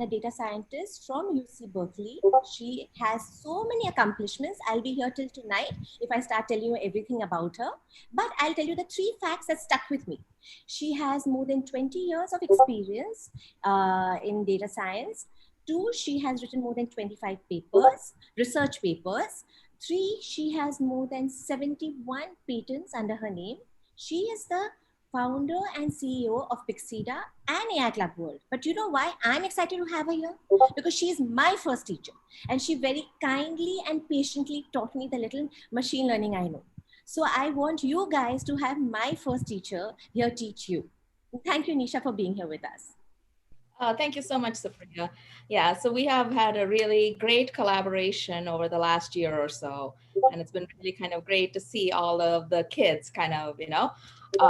a data scientist from UC Berkeley. She has so many accomplishments. I'll be here till tonight if I start telling you everything about her. But I'll tell you the 3 facts that stuck with me. She has more than 20 years of experience in data science. 2, she has written more than 25 papers, research papers. 3, she has more than 71 patents under her name. She is the founder and CEO of Pyxeda and AIClub.world. But you know why I'm excited to have her here? Because she is my first teacher, and she very kindly and patiently taught me the little machine learning I know. So I want you guys to have my first teacher here teach you. Thank you, Nisha, for being here with us. Thank you so much, Supriya. Yeah, so we have had a really great collaboration over the last year or so, and it's been really kind of great to see all of the kids kind of,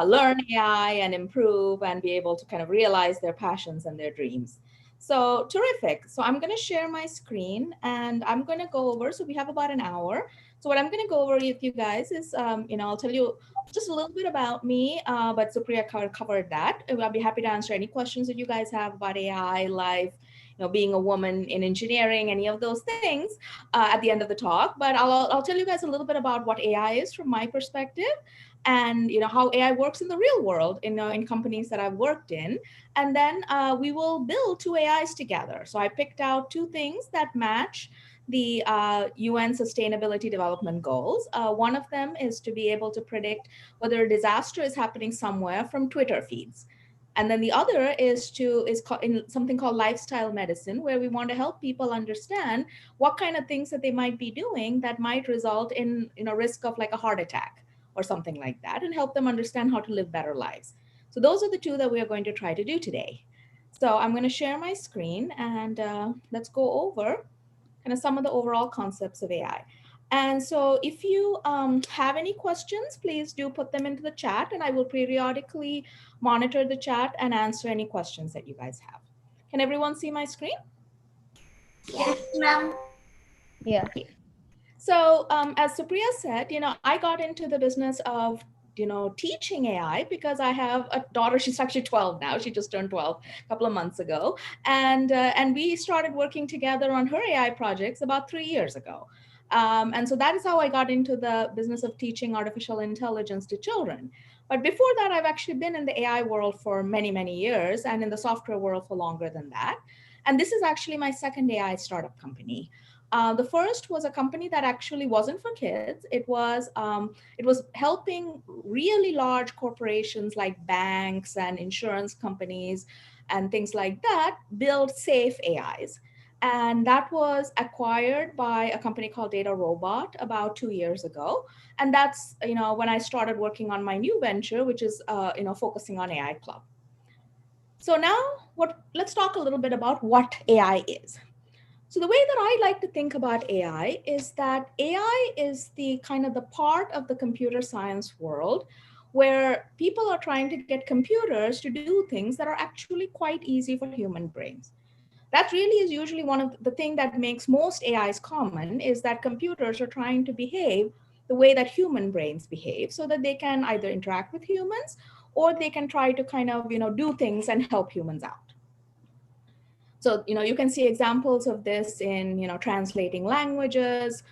learn AI and improve and be able to kind of realize their passions and their dreams. So terrific. So I'm going to share my screen and I'm going to go over. So we have about an hour. So what I'm going to go over with you guys is, I'll tell you just a little bit about me, but Supriya covered that. I'll be happy to answer any questions that you guys have about AI, life, being a woman in engineering, any of those things at the end of the talk. But I'll tell you guys a little bit about what AI is from my perspective, and how AI works in the real world in companies that I've worked in, and then we will build 2 AIs together. So I picked out 2 things that match the UN Sustainability Development Goals. One of them is to be able to predict whether a disaster is happening somewhere from Twitter feeds. And then the other is in something called lifestyle medicine, where we want to help people understand what kind of things that they might be doing that might result in risk of like a heart attack or something like that, and help them understand how to live better lives. So those are the 2 that we are going to try to do today. So I'm going to share my screen and let's go over kind of some of the overall concepts of AI. And so if you have any questions, please do put them into the chat and I will periodically monitor the chat and answer any questions that you guys have. Can everyone see my screen? Yes, ma'am. Yeah. So as Supriya said, I got into the business of teaching AI because I have a daughter. She's actually 12 now. She just turned 12 a couple of months ago, and we started working together on her AI projects about 3 years ago. And so that is how I got into the business of teaching artificial intelligence to children. But before that, I've actually been in the AI world for many, many years, and in the software world for longer than that. And this is actually my second AI startup company. The first was a company that actually wasn't for kids. It was helping really large corporations like banks and insurance companies and things like that build safe AIs. And that was acquired by a company called Data Robot about 2 years ago. And that's when I started working on my new venture, which is focusing on AI Club. So now let's talk a little bit about what AI is. So the way that I like to think about AI is that AI is the kind of the part of the computer science world where people are trying to get computers to do things that are actually quite easy for human brains. That really is usually one of the thing that makes most AIs common, is that computers are trying to behave the way that human brains behave so that they can either interact with humans or they can try to kind of do things and help humans out. So, you can see examples of this in, translating languages,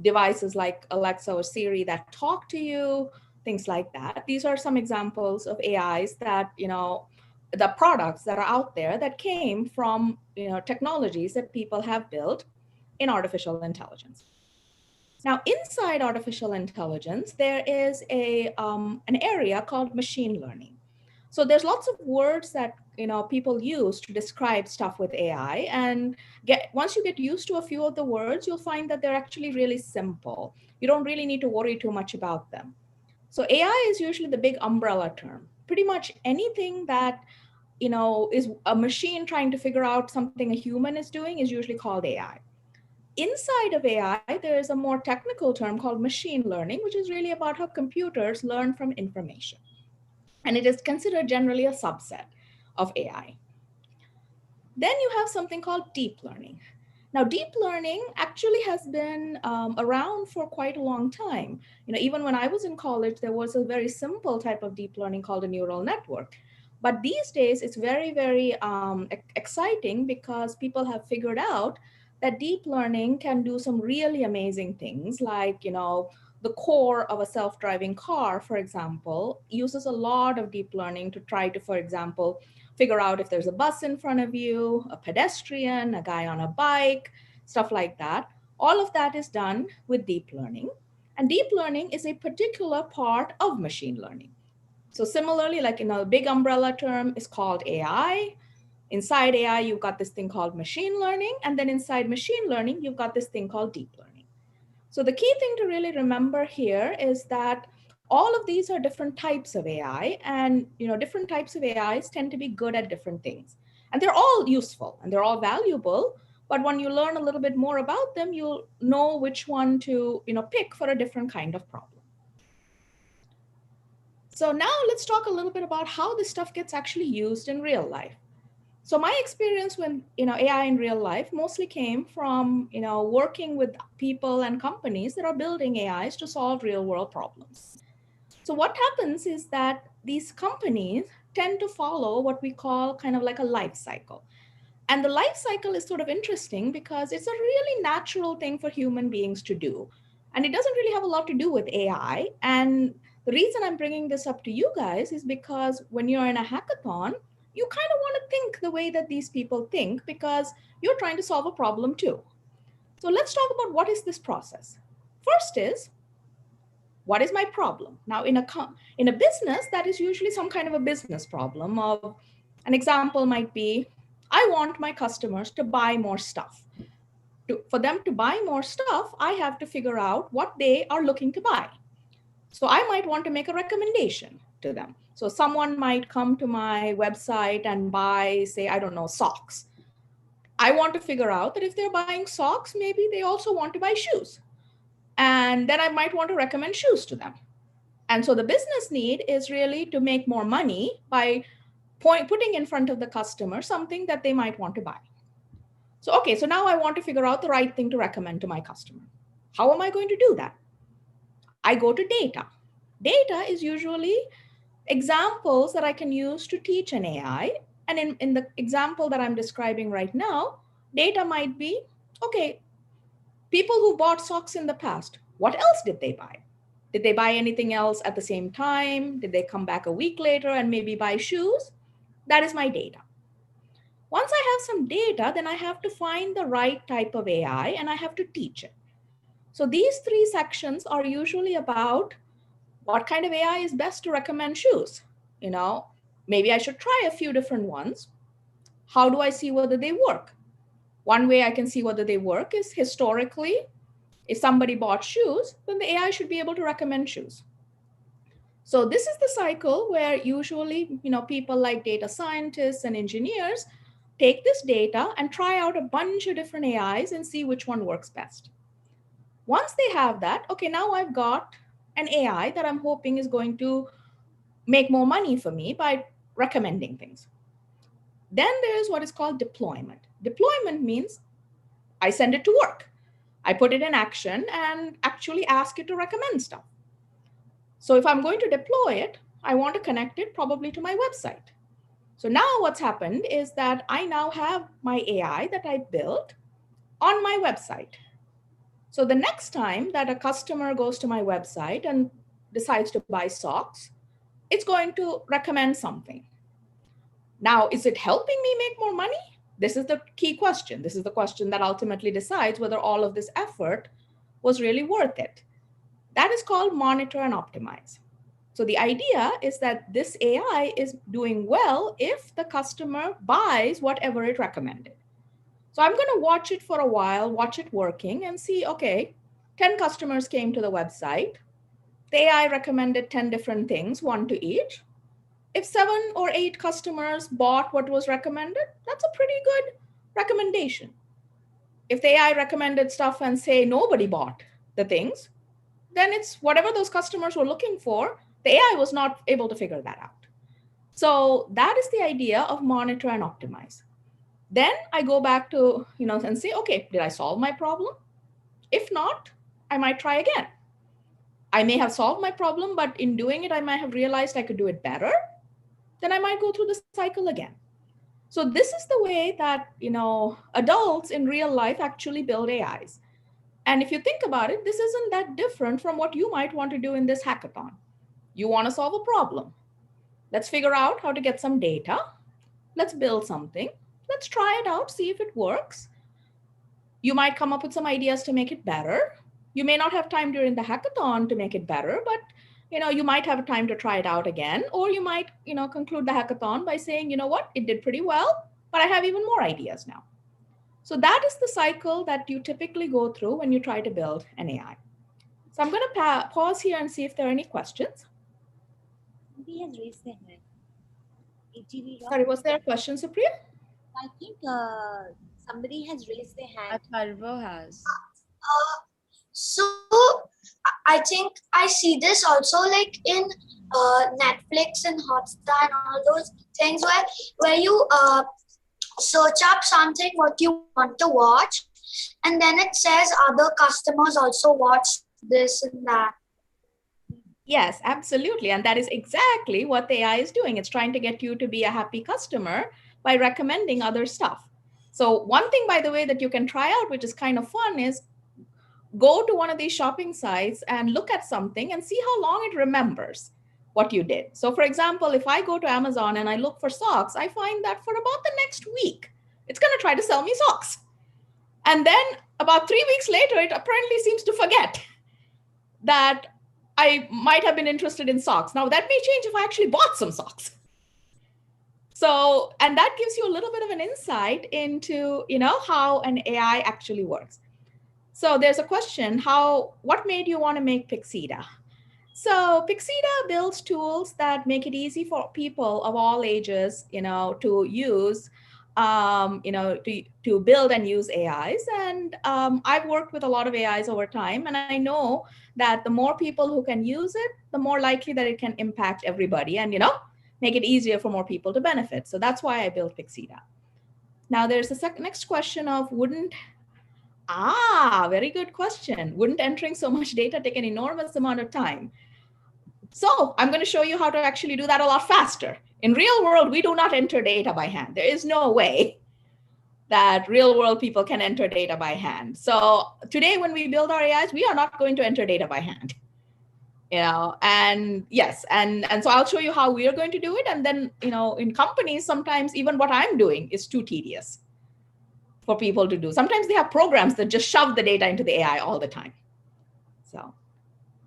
devices like Alexa or Siri that talk to you, things like that. These are some examples of AIs that, the products that are out there that came from, technologies that people have built in artificial intelligence. Now, inside artificial intelligence, there is an area called machine learning. So there's lots of words that people use to describe stuff with AI, and once you get used to a few of the words, you'll find that they're actually really simple. You don't really need to worry too much about them. So AI is usually the big umbrella term. Pretty much anything that is a machine trying to figure out something a human is doing is usually called AI. Inside of AI, there is a more technical term called machine learning, which is really about how computers learn from information. And it is considered generally a subset of AI. Then you have something called deep learning. Now, deep learning actually has been around for quite a long time. Even when I was in college, there was a very simple type of deep learning called a neural network. But these days, it's very, very exciting because people have figured out that deep learning can do some really amazing things, like, the core of a self-driving car, for example, uses a lot of deep learning to try to, for example, figure out if there's a bus in front of you, a pedestrian, a guy on a bike, stuff like that. All of that is done with deep learning. And deep learning is a particular part of machine learning. So similarly, like in a big umbrella term is called AI. Inside AI, you've got this thing called machine learning. And then inside machine learning, you've got this thing called deep learning. So the key thing to really remember here is that all of these are different types of AI, and different types of AIs tend to be good at different things. And they're all useful and they're all valuable. But when you learn a little bit more about them, you'll know which one to pick for a different kind of problem. So now let's talk a little bit about how this stuff gets actually used in real life. So my experience with AI in real life mostly came from working with people and companies that are building AIs to solve real world problems. So what happens is that these companies tend to follow what we call kind of like a life cycle. And the life cycle is sort of interesting because it's a really natural thing for human beings to do. And it doesn't really have a lot to do with AI. And the reason I'm bringing this up to you guys is because when you're in a hackathon, you kind of want to think the way that these people think because you're trying to solve a problem too. So let's talk about what is this process. First is, what is my problem? Now, in a business, that is usually some kind of a business problem. Of an example might be, I want my customers to buy more stuff. For them to buy more stuff, I have to figure out what they are looking to buy. So I might want to make a recommendation to them. So someone might come to my website and buy, say, I don't know, socks. I want to figure out that if they're buying socks, maybe they also want to buy shoes. And then I might want to recommend shoes to them. And so the business need is really to make more money by putting in front of the customer something that they might want to buy. So, okay, so now I want to figure out the right thing to recommend to my customer. How am I going to do that? I go to data. Data is usually examples that I can use to teach an AI. And in the example that I'm describing right now, data might be, okay, people who bought socks in the past, what else did they buy? Did they buy anything else at the same time? Did they come back a week later and maybe buy shoes? That is my data. Once I have some data, then I have to find the right type of AI and I have to teach it. So these three sections are usually about what kind of AI is best to recommend shoes. Maybe I should try a few different ones. How do I see whether they work? One way I can see whether they work is historically, if somebody bought shoes, then the AI should be able to recommend shoes. So this is the cycle where usually, people like data scientists and engineers take this data and try out a bunch of different AIs and see which one works best. Once they have that, okay, now I've got an AI that I'm hoping is going to make more money for me by recommending things. Then there's what is called deployment. Deployment means I send it to work. I put it in action and actually ask it to recommend stuff. So if I'm going to deploy it, I want to connect it probably to my website. So now what's happened is that I now have my AI that I built on my website. So the next time that a customer goes to my website and decides to buy socks, it's going to recommend something. Now, is it helping me make more money? This is the key question. This is the question that ultimately decides whether all of this effort was really worth it. That is called monitor and optimize. So the idea is that this AI is doing well if the customer buys whatever it recommended. So I'm going to watch it for a while, watch it working and see, okay, 10 customers came to the website. The AI recommended 10 different things, one to each. If 7 or 8 customers bought what was recommended, that's a pretty good recommendation. If the AI recommended stuff and say nobody bought the things, then it's whatever those customers were looking for, the AI was not able to figure that out. So that is the idea of monitor and optimize. Then I go back to, and say, okay, did I solve my problem? If not, I might try again. I may have solved my problem, but in doing it, I might have realized I could do it better. then I might go through the cycle again. So this is the way that, adults in real life actually build AIs. And if you think about it, this isn't that different from what you might want to do in this hackathon. You want to solve a problem. Let's figure out how to get some data. Let's build something. Let's try it out, see if it works. You might come up with some ideas to make it better. You may not have time during the hackathon to make it better, but you might have time to try it out again, or you might, conclude the hackathon by saying, you know what, it did pretty well, but I have even more ideas now. So that is the cycle that you typically go through when you try to build an AI. So I'm going to pause here and see if there are any questions. Somebody has raised their hand. Sorry, was there a question, Supriya? I think somebody has raised their hand. Atharva has. So I think I see this also like in Netflix and Hotstar and all those things where you search up something what you want to watch, and then it says other customers also watch this and that. Yes, absolutely. And that is exactly what the AI is doing. It's trying to get you to be a happy customer by recommending other stuff. So one thing, by the way, that you can try out, which is kind of fun, is go to one of these shopping sites and look at something and see how long it remembers what you did. So for example, if I go to Amazon and I look for socks, I find that for about the next week, it's going to try to sell me socks. And then about 3 weeks later, it apparently seems to forget that I might have been interested in socks. Now that may change if I actually bought some socks. So, and that gives you a little bit of an insight into, how an AI actually works. So there's a question, what made you want to make Pyxeda? So Pyxeda builds tools that make it easy for people of all ages, to use, to build and use AIs. And I've worked with a lot of AIs over time, and I know that the more people who can use it, the more likely that it can impact everybody and, make it easier for more people to benefit. So that's why I built Pyxeda. Now there's a next question of very good question. Wouldn't entering so much data take an enormous amount of time? So I'm going to show you how to actually do that a lot faster. In real world, we do not enter data by hand. There is no way that real world people can enter data by hand. So today when we build our AIs, we are not going to enter data by hand. And yes, and so I'll show you how we are going to do it. And then, in companies, sometimes even what I'm doing is too tedious for people to do. Sometimes they have programs that just shove the data into the AI all the time. So,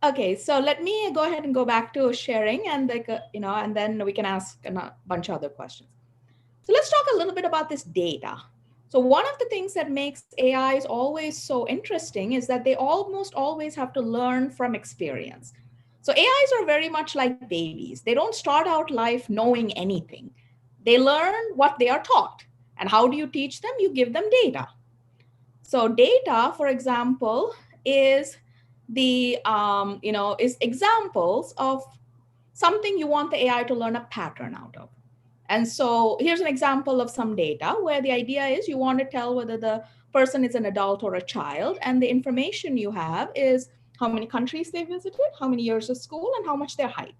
okay, so let me go ahead and go back to sharing, and and then we can ask a bunch of other questions. So let's talk a little bit about this data. So one of the things that makes AIs always so interesting is that they almost always have to learn from experience. So AIs are very much like babies. They don't start out life knowing anything. They learn what they are taught. And how do you teach them? You give them data. So data, for example, is is examples of something you want the AI to learn a pattern out of. And so here's an example of some data where the idea is you want to tell whether the person is an adult or a child, and the information you have is how many countries they visited, how many years of school, and how much their height.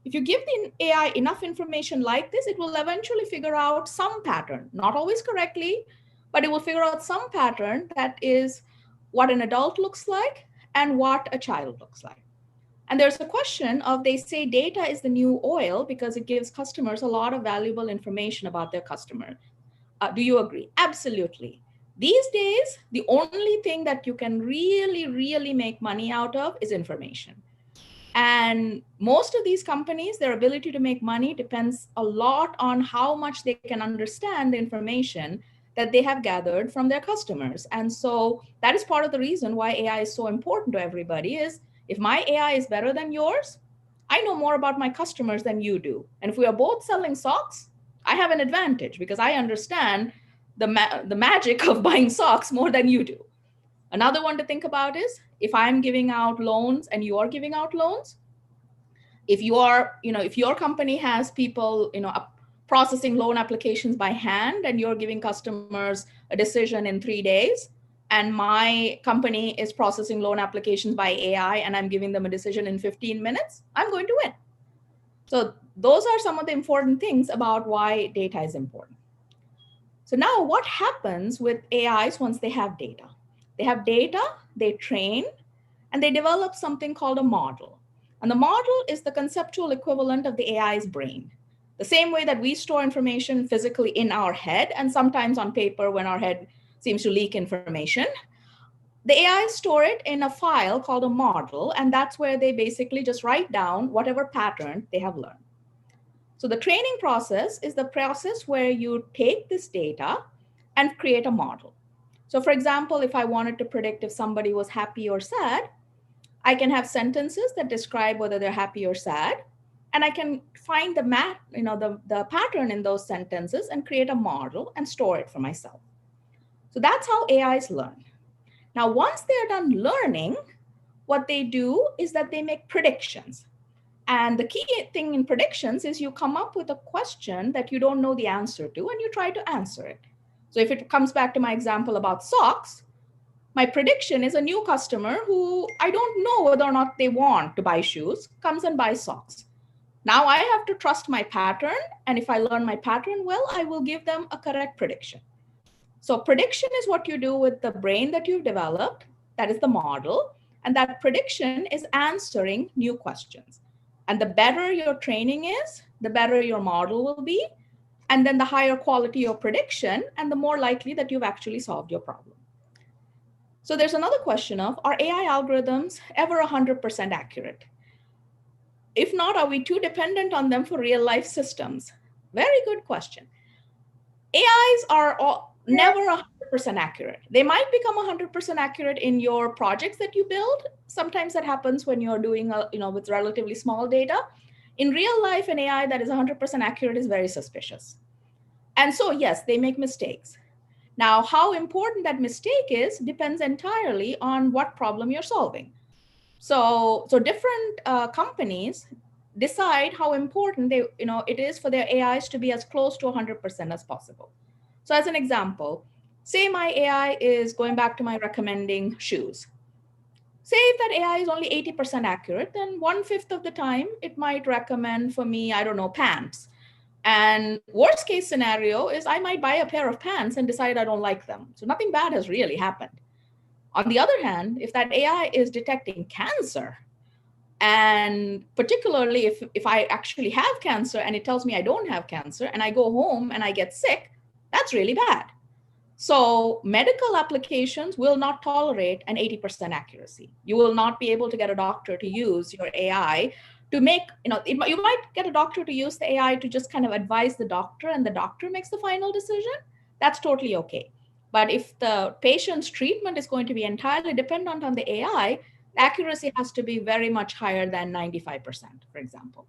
If you give the AI enough information like this, it will eventually figure out some pattern, not always correctly, but it will figure out some pattern that is what an adult looks like and what a child looks like. And there's a question of, they say data is the new oil because it gives customers a lot of valuable information about their customer. Do you agree? Absolutely. These days, the only thing that you can really, really make money out of is information. And most of these companies, their ability to make money depends a lot on how much they can understand the information that they have gathered from their customers. And so that is part of the reason why AI is so important to everybody is, if my AI is better than yours, I know more about my customers than you do. And if we are both selling socks, I have an advantage because I understand the magic of buying socks more than you do. Another one to think about is, if I'm giving out loans and you are giving out loans, if your company has people, processing loan applications by hand and you're giving customers a decision in 3 days, and my company is processing loan applications by AI and I'm giving them a decision in 15 minutes, I'm going to win. So those are some of the important things about why data is important. So now what happens with AIs once they have data? They have data, they train, and they develop something called a model. And the model is the conceptual equivalent of the AI's brain. The same way that we store information physically in our head and sometimes on paper when our head seems to leak information, the AI store it in a file called a model, and that's where they basically just write down whatever pattern they have learned. So the training process is the process where you take this data and create a model. So for example, if I wanted to predict if somebody was happy or sad, I can have sentences that describe whether they're happy or sad. And I can find the pattern in those sentences and create a model and store it for myself. So that's how AIs learn. Now, once they're done learning, what they do is that they make predictions. And the key thing in predictions is you come up with a question that you don't know the answer to, and you try to answer it. So if it comes back to my example about socks, my prediction is a new customer who I don't know whether or not they want to buy shoes comes and buys socks. Now I have to trust my pattern. And if I learn my pattern well, I will give them a correct prediction. So prediction is what you do with the brain that you've developed. That is the model. And that prediction is answering new questions. And the better your training is, the better your model will be. And then the higher quality your prediction, and the more likely that you've actually solved your problem. So there's another question of, are AI algorithms ever 100% accurate? If not, are we too dependent on them for real life systems? Very good question. AIs are never 100% accurate. They might become 100% accurate in your projects that you build. Sometimes that happens when you're doing with relatively small data. In real life, an AI that is 100% accurate is very suspicious. And so yes, they make mistakes. Now, how important that mistake is depends entirely on what problem you're solving. So different companies decide how important it is for their AIs to be as close to 100% as possible. So as an example, say my AI is going back to my recommending shoes. Say if that AI is only 80% accurate, then 1/5 of the time it might recommend for me, I don't know, pants. And worst case scenario is I might buy a pair of pants and decide I don't like them. So nothing bad has really happened. On the other hand, if that AI is detecting cancer, and particularly if I actually have cancer and it tells me I don't have cancer and I go home and I get sick, that's really bad. So medical applications will not tolerate an 80% accuracy. You will not be able to get a doctor to use your AI to make, you might get a doctor to use the AI to just kind of advise the doctor and the doctor makes the final decision. That's totally okay. But if the patient's treatment is going to be entirely dependent on the AI, accuracy has to be very much higher than 95%, for example.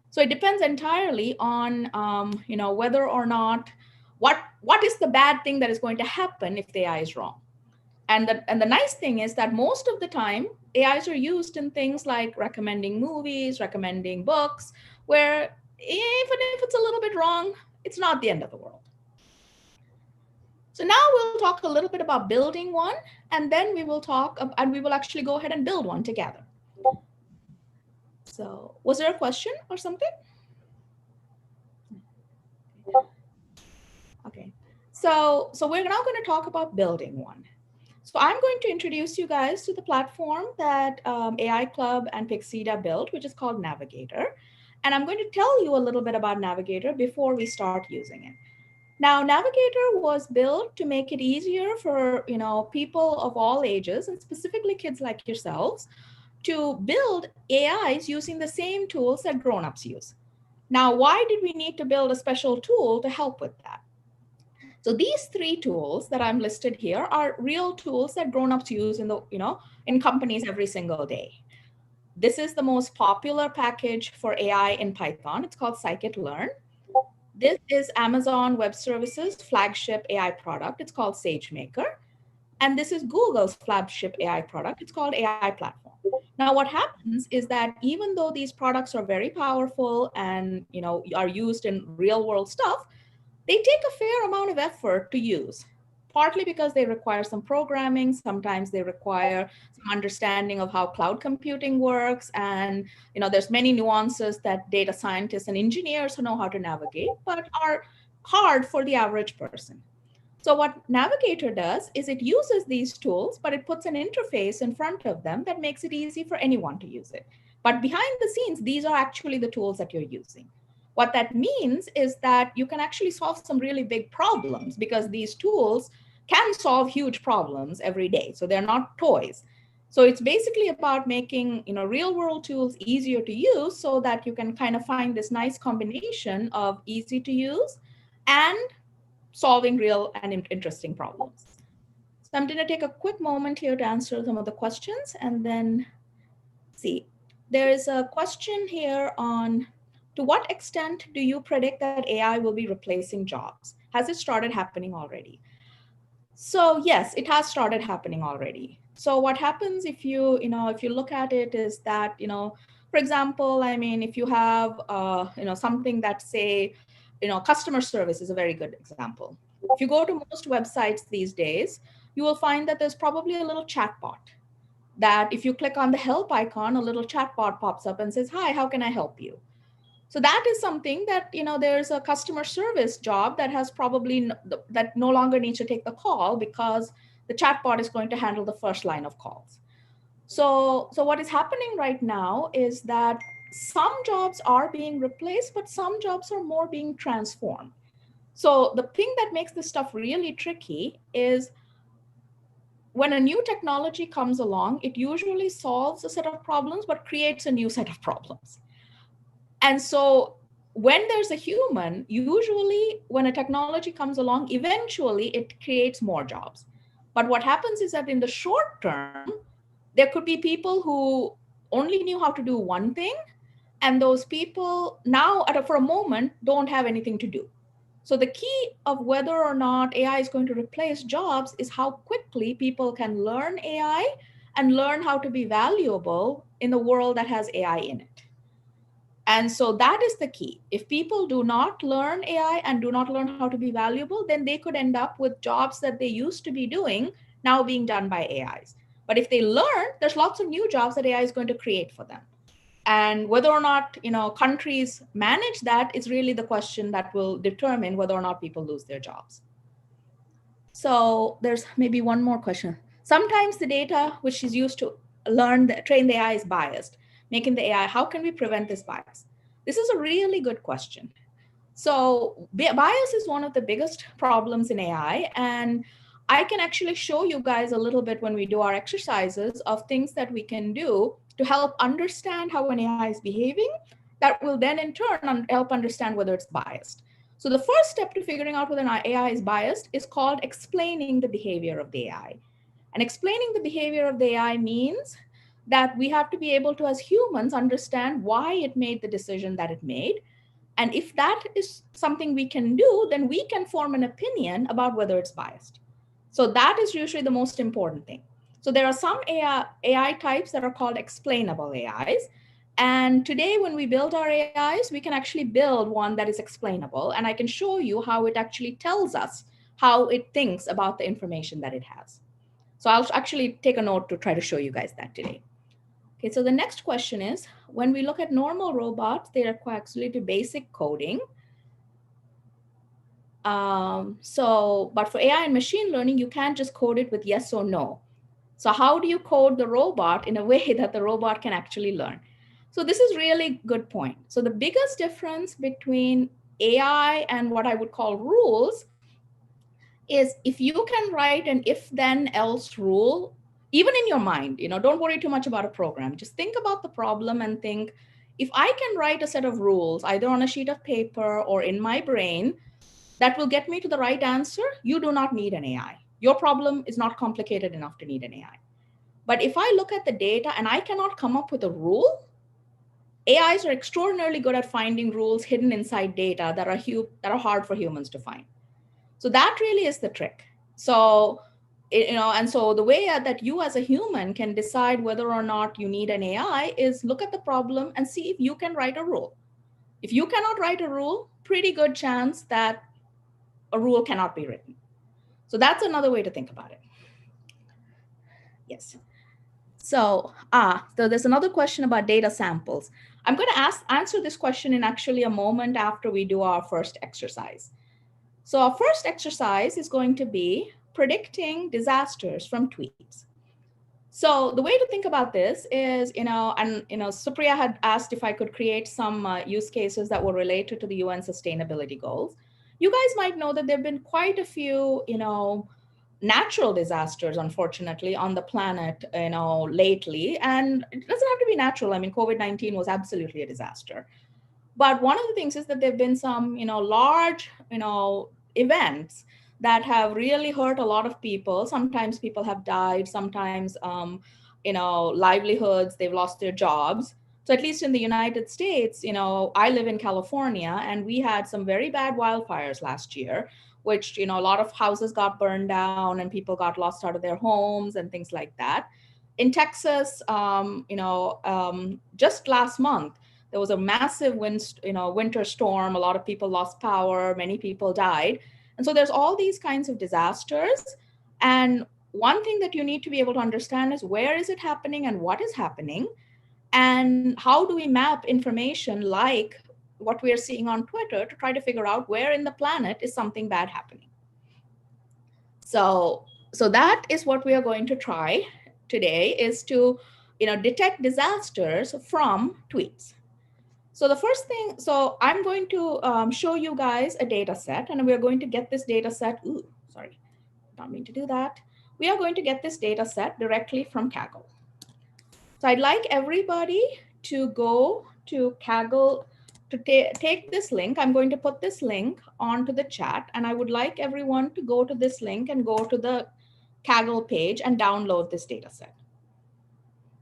So it depends entirely on, whether or not, what is the bad thing that is going to happen if the AI is wrong. And the nice thing is that most of the time, AIs are used in things like recommending movies, recommending books, where even if it's a little bit wrong, it's not the end of the world. So now we'll talk a little bit about building one, and then we will we will actually go ahead and build one together. So was there a question or something? Okay, so we're now going to talk about building one. So I'm going to introduce you guys to the platform that AI Club and Pyxeda built, which is called Navigator. And I'm going to tell you a little bit about Navigator before we start using it. Now, Navigator was built to make it easier for people of all ages, and specifically kids like yourselves, to build AIs using the same tools that grown-ups use. Now, why did we need to build a special tool to help with that? So these 3 tools that I'm listed here are real tools that grown-ups use in companies every single day. This is the most popular package for AI in Python. It's called scikit-learn. This is Amazon Web Services' flagship AI product. It's called SageMaker. And this is Google's flagship AI product. It's called AI Platform. Now, what happens is that even though these products are very powerful and are used in real world stuff, they take a fair amount of effort to use. partly because they require some programming. Sometimes they require some understanding of how cloud computing works. And, there's many nuances that data scientists and engineers who know how to navigate, but are hard for the average person. So what Navigator does is it uses these tools, but it puts an interface in front of them that makes it easy for anyone to use it. But behind the scenes, these are actually the tools that you're using. What that means is that you can actually solve some really big problems because these tools can solve huge problems every day. So they're not toys. So it's basically about making real world tools easier to use so that you can kind of find this nice combination of easy to use and solving real and interesting problems. So I'm going to take a quick moment here to answer some of the questions and then see. There is a question here on, to what extent do you predict that AI will be replacing jobs? Has it started happening already? So yes, it has started happening already. So what happens if you look at it is that, for example, I mean, if you have, something that say, customer service is a very good example. If you go to most websites these days, you will find that there's probably a little chatbot that if you click on the help icon, a little chatbot pops up and says, hi, how can I help you? So that is something that, there's a customer service job that has probably, that no longer needs to take the call because the chatbot is going to handle the first line of calls. So what is happening right now is that some jobs are being replaced, but some jobs are more being transformed. So the thing that makes this stuff really tricky is when a new technology comes along, it usually solves a set of problems, but creates a new set of problems. And so when there's a human, usually when a technology comes along, eventually it creates more jobs. But what happens is that in the short term, there could be people who only knew how to do one thing, and those people now for a moment don't have anything to do. So the key of whether or not AI is going to replace jobs is how quickly people can learn AI and learn how to be valuable in a world that has AI in it. And so that is the key. If people do not learn AI and do not learn how to be valuable, then they could end up with jobs that they used to be doing now being done by AIs. But if they learn, there's lots of new jobs that AI is going to create for them. And whether or not countries manage that is really the question that will determine whether or not people lose their jobs. So there's maybe one more question. Sometimes the data which is used to train the AI is biased, making the AI, how can we prevent this bias? This is a really good question. So bias is one of the biggest problems in AI. And I can actually show you guys a little bit when we do our exercises of things that we can do to help understand how an AI is behaving that will then in turn help understand whether it's biased. So the first step to figuring out whether an AI is biased is called explaining the behavior of the AI. And explaining the behavior of the AI means that we have to be able to, as humans, understand why it made the decision that it made. And if that is something we can do, then we can form an opinion about whether it's biased. So that is usually the most important thing. So there are some AI types that are called explainable AIs. And today, when we build our AIs, we can actually build one that is explainable. And I can show you how it actually tells us how it thinks about the information that it has. So I'll actually take a note to try to show you guys that today. Okay, so the next question is, when we look at normal robots, they require actually to basic coding. But for AI and machine learning, you can't just code it with yes or no. So how do you code the robot in a way that the robot can actually learn? So this is really good point. So the biggest difference between AI and what I would call rules is if you can write an if then else rule, even in your mind, don't worry too much about a program. Just think about the problem and think, if I can write a set of rules either on a sheet of paper or in my brain that will get me to the right answer, you do not need an AI. Your problem is not complicated enough to need an AI. But if I look at the data and I cannot come up with a rule, AIs are extraordinarily good at finding rules hidden inside data that are hard for humans to find. So that really is the trick. So, and so the way that you as a human can decide whether or not you need an AI is look at the problem and see if you can write a rule. If you cannot write a rule, pretty good chance that a rule cannot be written. So that's another way to think about it. Yes. So there's another question about data samples. I'm going to answer this question in actually a moment after we do our first exercise. So our first exercise is going to be predicting disasters from tweets. So the way to think about this is, Supriya had asked if I could create some use cases that were related to the UN sustainability goals. You guys might know that there have been quite a few, natural disasters, unfortunately, on the planet, lately. And it doesn't have to be natural. I mean, COVID-19 was absolutely a disaster. But one of the things is that there've been some, large, events that have really hurt a lot of people. Sometimes people have died. Sometimes, livelihoods, they've lost their jobs. So at least in the United States, I live in California, and we had some very bad wildfires last year, which, a lot of houses got burned down and people got lost out of their homes and things like that. In Texas, just last month, there was a massive winter storm. A lot of people lost power. Many people died. And so there's all these kinds of disasters. And one thing that you need to be able to understand is where is it happening and what is happening, and how do we map information like what we are seeing on Twitter to try to figure out where in the planet is something bad happening. So that is what we are going to try today, is to detect disasters from tweets. So the first thing, so I'm going to show you guys a data set, and we're going to get this data set. Ooh, sorry, don't mean to do that. We are going to get this data set directly from Kaggle. So I'd like everybody to go to Kaggle to take this link. I'm going to put this link onto the chat, and I would like everyone to go to this link and go to the Kaggle page and download this data set.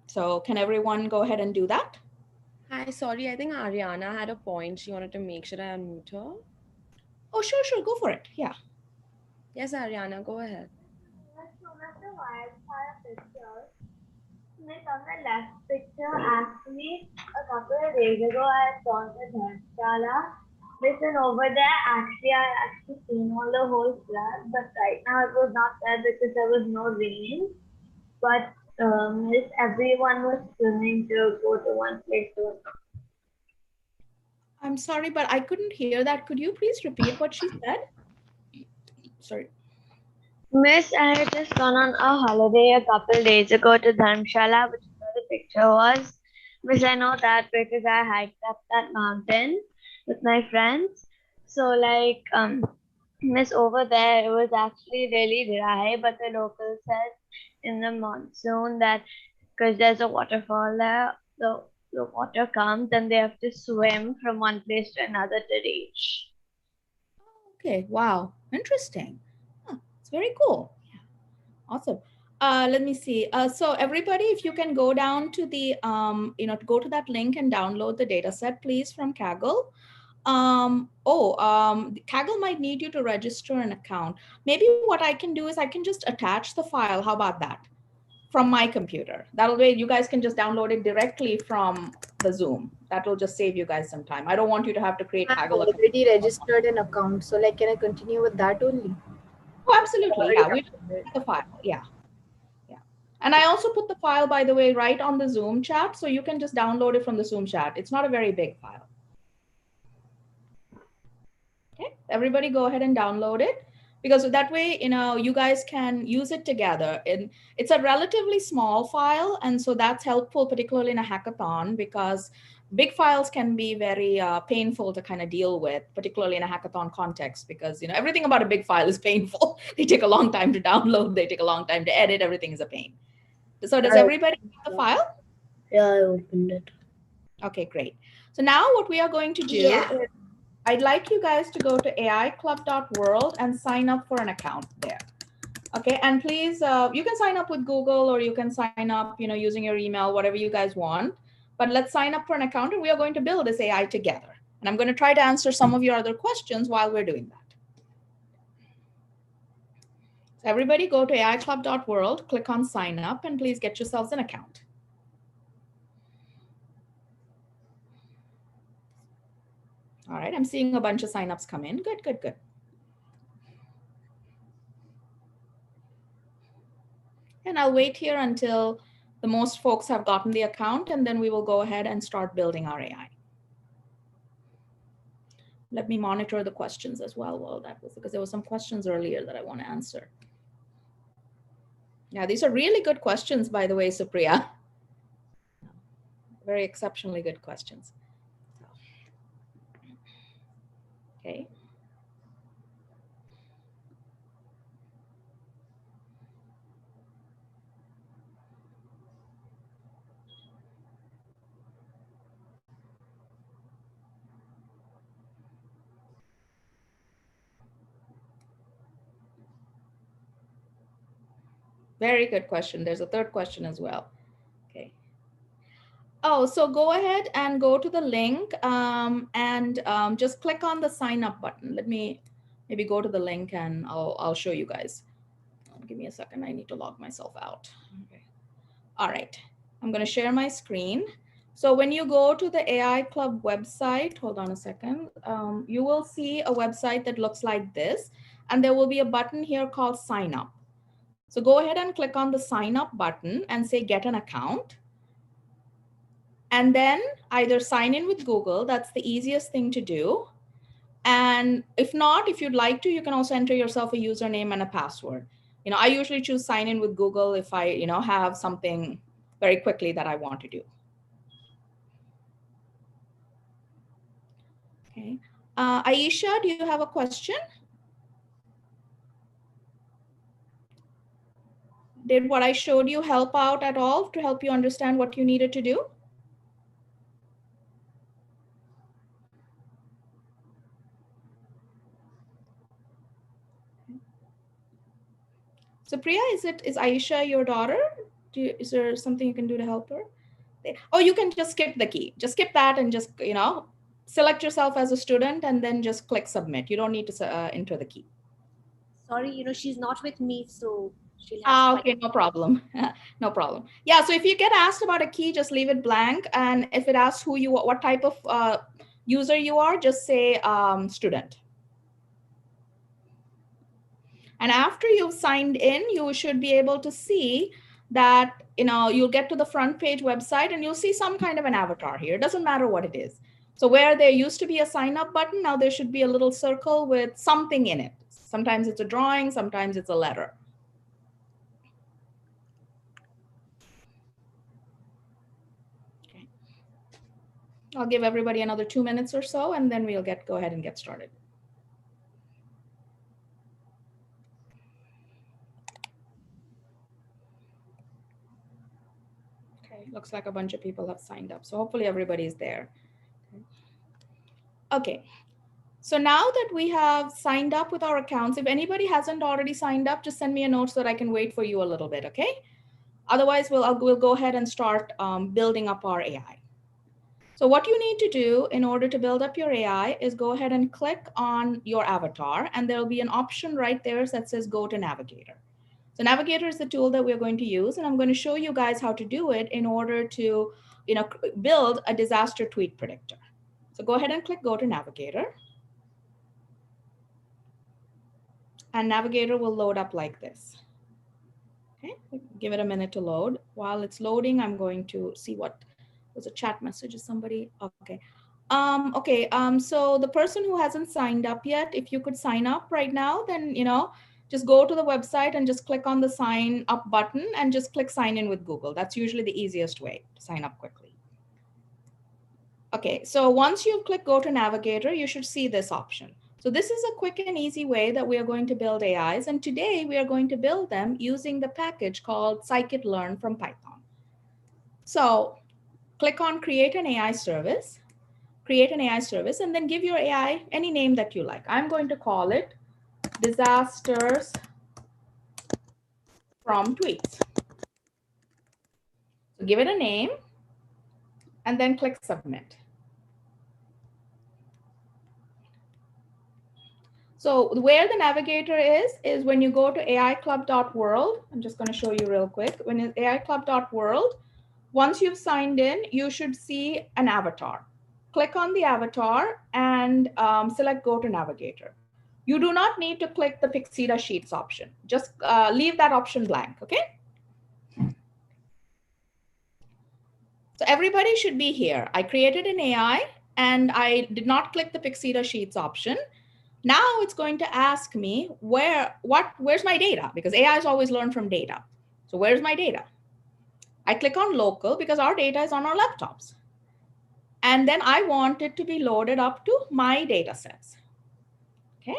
So can everyone go ahead and do that? Hi, sorry, I think Ariana had a point. She wanted to make sure I unmute her. Oh, sure, go for it. Yeah. Yes, Ariana, go ahead. Let's look at the wildfire pictures. Miss, on the left picture, actually, a couple of days ago, I saw the Dharmshala. Listen, over there, actually, I seen all the whole flood, but right now it was not there because there was no rain. But Miss, everyone was swimming to go to one place to another. I'm sorry, but I couldn't hear that. Could you please repeat what she said? Sorry. Miss, I had just gone on a holiday a couple days ago to Dharmshala, which is where the picture was. Miss, I know that because I hiked up that mountain with my friends. So, like, Miss, over there, it was actually really dry, but the locals said in the monsoon that because there's a waterfall there, the water comes and they have to swim from one place to another to reach. Okay, wow, interesting. Huh, it's very cool. Yeah. Awesome. Let me see. So everybody, if you can go down to the, go to that link and download the data set, please, from Kaggle. Kaggle might need you to register an account. Maybe what I can do is I can just attach the file. How about that? From my computer. That'll way you guys can just download it directly from the Zoom. That will just save you guys some time. I don't want you to have to create I've Kaggle already registered an account, so like, can I continue with that only? Oh, absolutely. Yeah, we the file. Yeah. And I also put the file, by the way, right on the Zoom chat, so you can just download it from the Zoom chat. It's not a very big file. Okay, everybody go ahead and download it, because that way, you guys can use it together. And it's a relatively small file, and so that's helpful, particularly in a hackathon, because big files can be very painful to kind of deal with, particularly in a hackathon context, because everything about a big file is painful. They take a long time to download, they take a long time to edit, everything is a pain. So does everybody have the file? Yeah, I opened it. Okay, great. So now what we are going to do is I'd like you guys to go to AIClub.world and sign up for an account there. Okay, and please, you can sign up with Google, or you can sign up, using your email, whatever you guys want. But let's sign up for an account, and we are going to build this AI together. And I'm going to try to answer some of your other questions while we're doing that. So everybody go to AIClub.world, click on sign up, and please get yourselves an account. All right, I'm seeing a bunch of signups come in. Good. And I'll wait here until the most folks have gotten the account, and then we will go ahead and start building our AI. Let me monitor the questions as well. Well, that was because there were some questions earlier that I want to answer. Yeah, these are really good questions, by the way, Supriya. Very exceptionally good questions. Okay. Very good question. There's a third question as well. Okay. Oh, so go ahead and go to the link and just click on the sign up button. Let me maybe go to the link and I'll show you guys. Give me a second. I need to log myself out. Okay. All right. I'm going to share my screen. So when you go to the AI Club website, hold on a second, you will see a website that looks like this, and there will be a button here called sign up. So go ahead and click on the sign up button and say get an account. And then either sign in with Google, that's the easiest thing to do. And if not, if you'd like to, you can also enter yourself a username and a password. I usually choose sign in with Google if I, have something very quickly that I want to do. Okay. Aisha, do you have a question? Did what I showed you help out at all to help you understand what you needed to do? So Priya, is Aisha your daughter? Is there something you can do to help her? Oh, you can just skip the key. Just skip that and just, select yourself as a student and then just click submit. You don't need to enter the key. Sorry, she's not with me, so she'll have okay, no problem. No problem. Yeah, so if you get asked about a key, just leave it blank. And if it asks what type of user you are, just say student. And after you've signed in, you should be able to see that, you'll get to the front page website and you'll see some kind of an avatar here. It doesn't matter what it is. So where there used to be a sign up button, now there should be a little circle with something in it. Sometimes it's a drawing, sometimes it's a letter. Okay. I'll give everybody another 2 minutes or so, and then we'll go ahead and get started. Okay, looks like a bunch of people have signed up. So hopefully everybody's there. Okay. So now that we have signed up with our accounts, if anybody hasn't already signed up, just send me a note so that I can wait for you a little bit, okay? Otherwise, we'll go ahead and start building up our AI. So what you need to do in order to build up your AI is go ahead and click on your avatar, and there'll be an option right there that says go to Navigator. So Navigator is the tool that we're going to use, and I'm going to show you guys how to do it in order to build a disaster tweet predictor. So go ahead and click go to Navigator. And Navigator will load up like this. Okay, give it a minute to load. While it's loading, I'm going to see what was a chat message. Is somebody okay? So the person who hasn't signed up yet, if you could sign up right now, then just go to the website and just click on the sign up button and just click sign in with Google. That's usually the easiest way to sign up quickly. Okay, so once you've clicked go to Navigator, you should see this option. So this is a quick and easy way that we are going to build AIs. And today we are going to build them using the package called scikit-learn from Python. So click on create an AI service, and then give your AI any name that you like. I'm going to call it disasters from tweets. So give it a name and then click submit. So where the navigator is when you go to AIclub.world. I'm just going to show you real quick. When it's AIclub.world, once you've signed in, you should see an avatar. Click on the avatar and select go to navigator. You do not need to click the Pyxeda Sheets option. Just leave that option blank, okay? So everybody should be here. I created an AI and I did not click the Pyxeda Sheets option. Now it's going to ask me where's my data? Because AI is always learned from data. So where's my data? I click on local because our data is on our laptops. And then I want it to be loaded up to my data sets. Okay.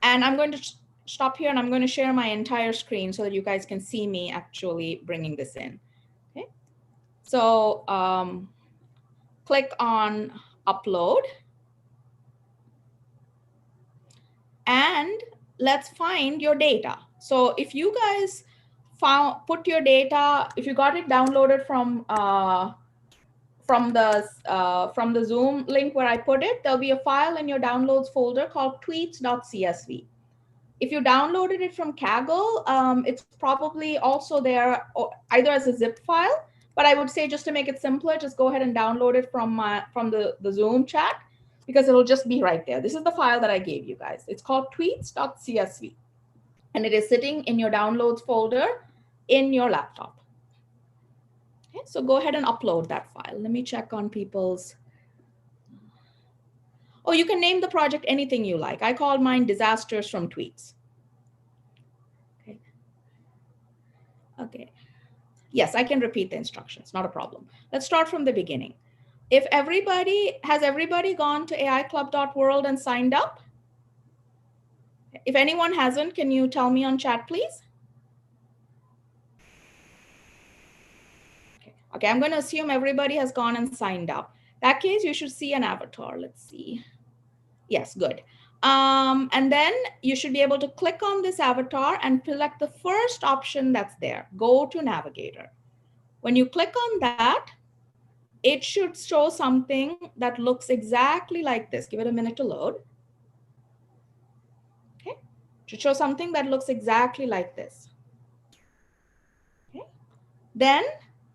And I'm going to stop here and I'm going to share my entire screen so that you guys can see me actually bringing this in. Okay. So click on upload and let's find your data. So if you guys put your data, if you got it downloaded from the Zoom link where I put it, there'll be a file in your downloads folder called tweets.csv. If you downloaded it from Kaggle, it's probably also there either as a zip file, but I would say just to make it simpler, just go ahead and download it from the Zoom chat because it'll just be right there. This is the file that I gave you guys. It's called tweets.csv and it is sitting in your downloads folder in your laptop. Okay, so go ahead and upload that file. Let me check on people's. Oh, you can name the project anything you like. I called mine Disasters from Tweets. Okay. Okay. Yes, I can repeat the instructions, not a problem. Let's start from the beginning. Has everybody gone to AIClub.world and signed up? If anyone hasn't, can you tell me on chat, please? Okay, I'm going to assume everybody has gone and signed up. In that case, you should see an avatar. Let's see. Yes, good. And then you should be able to click on this avatar and select the first option that's there, go to Navigator. When you click on that, it should show something that looks exactly like this. Give it a minute to load. Okay, it should show something that looks exactly like this. Okay, then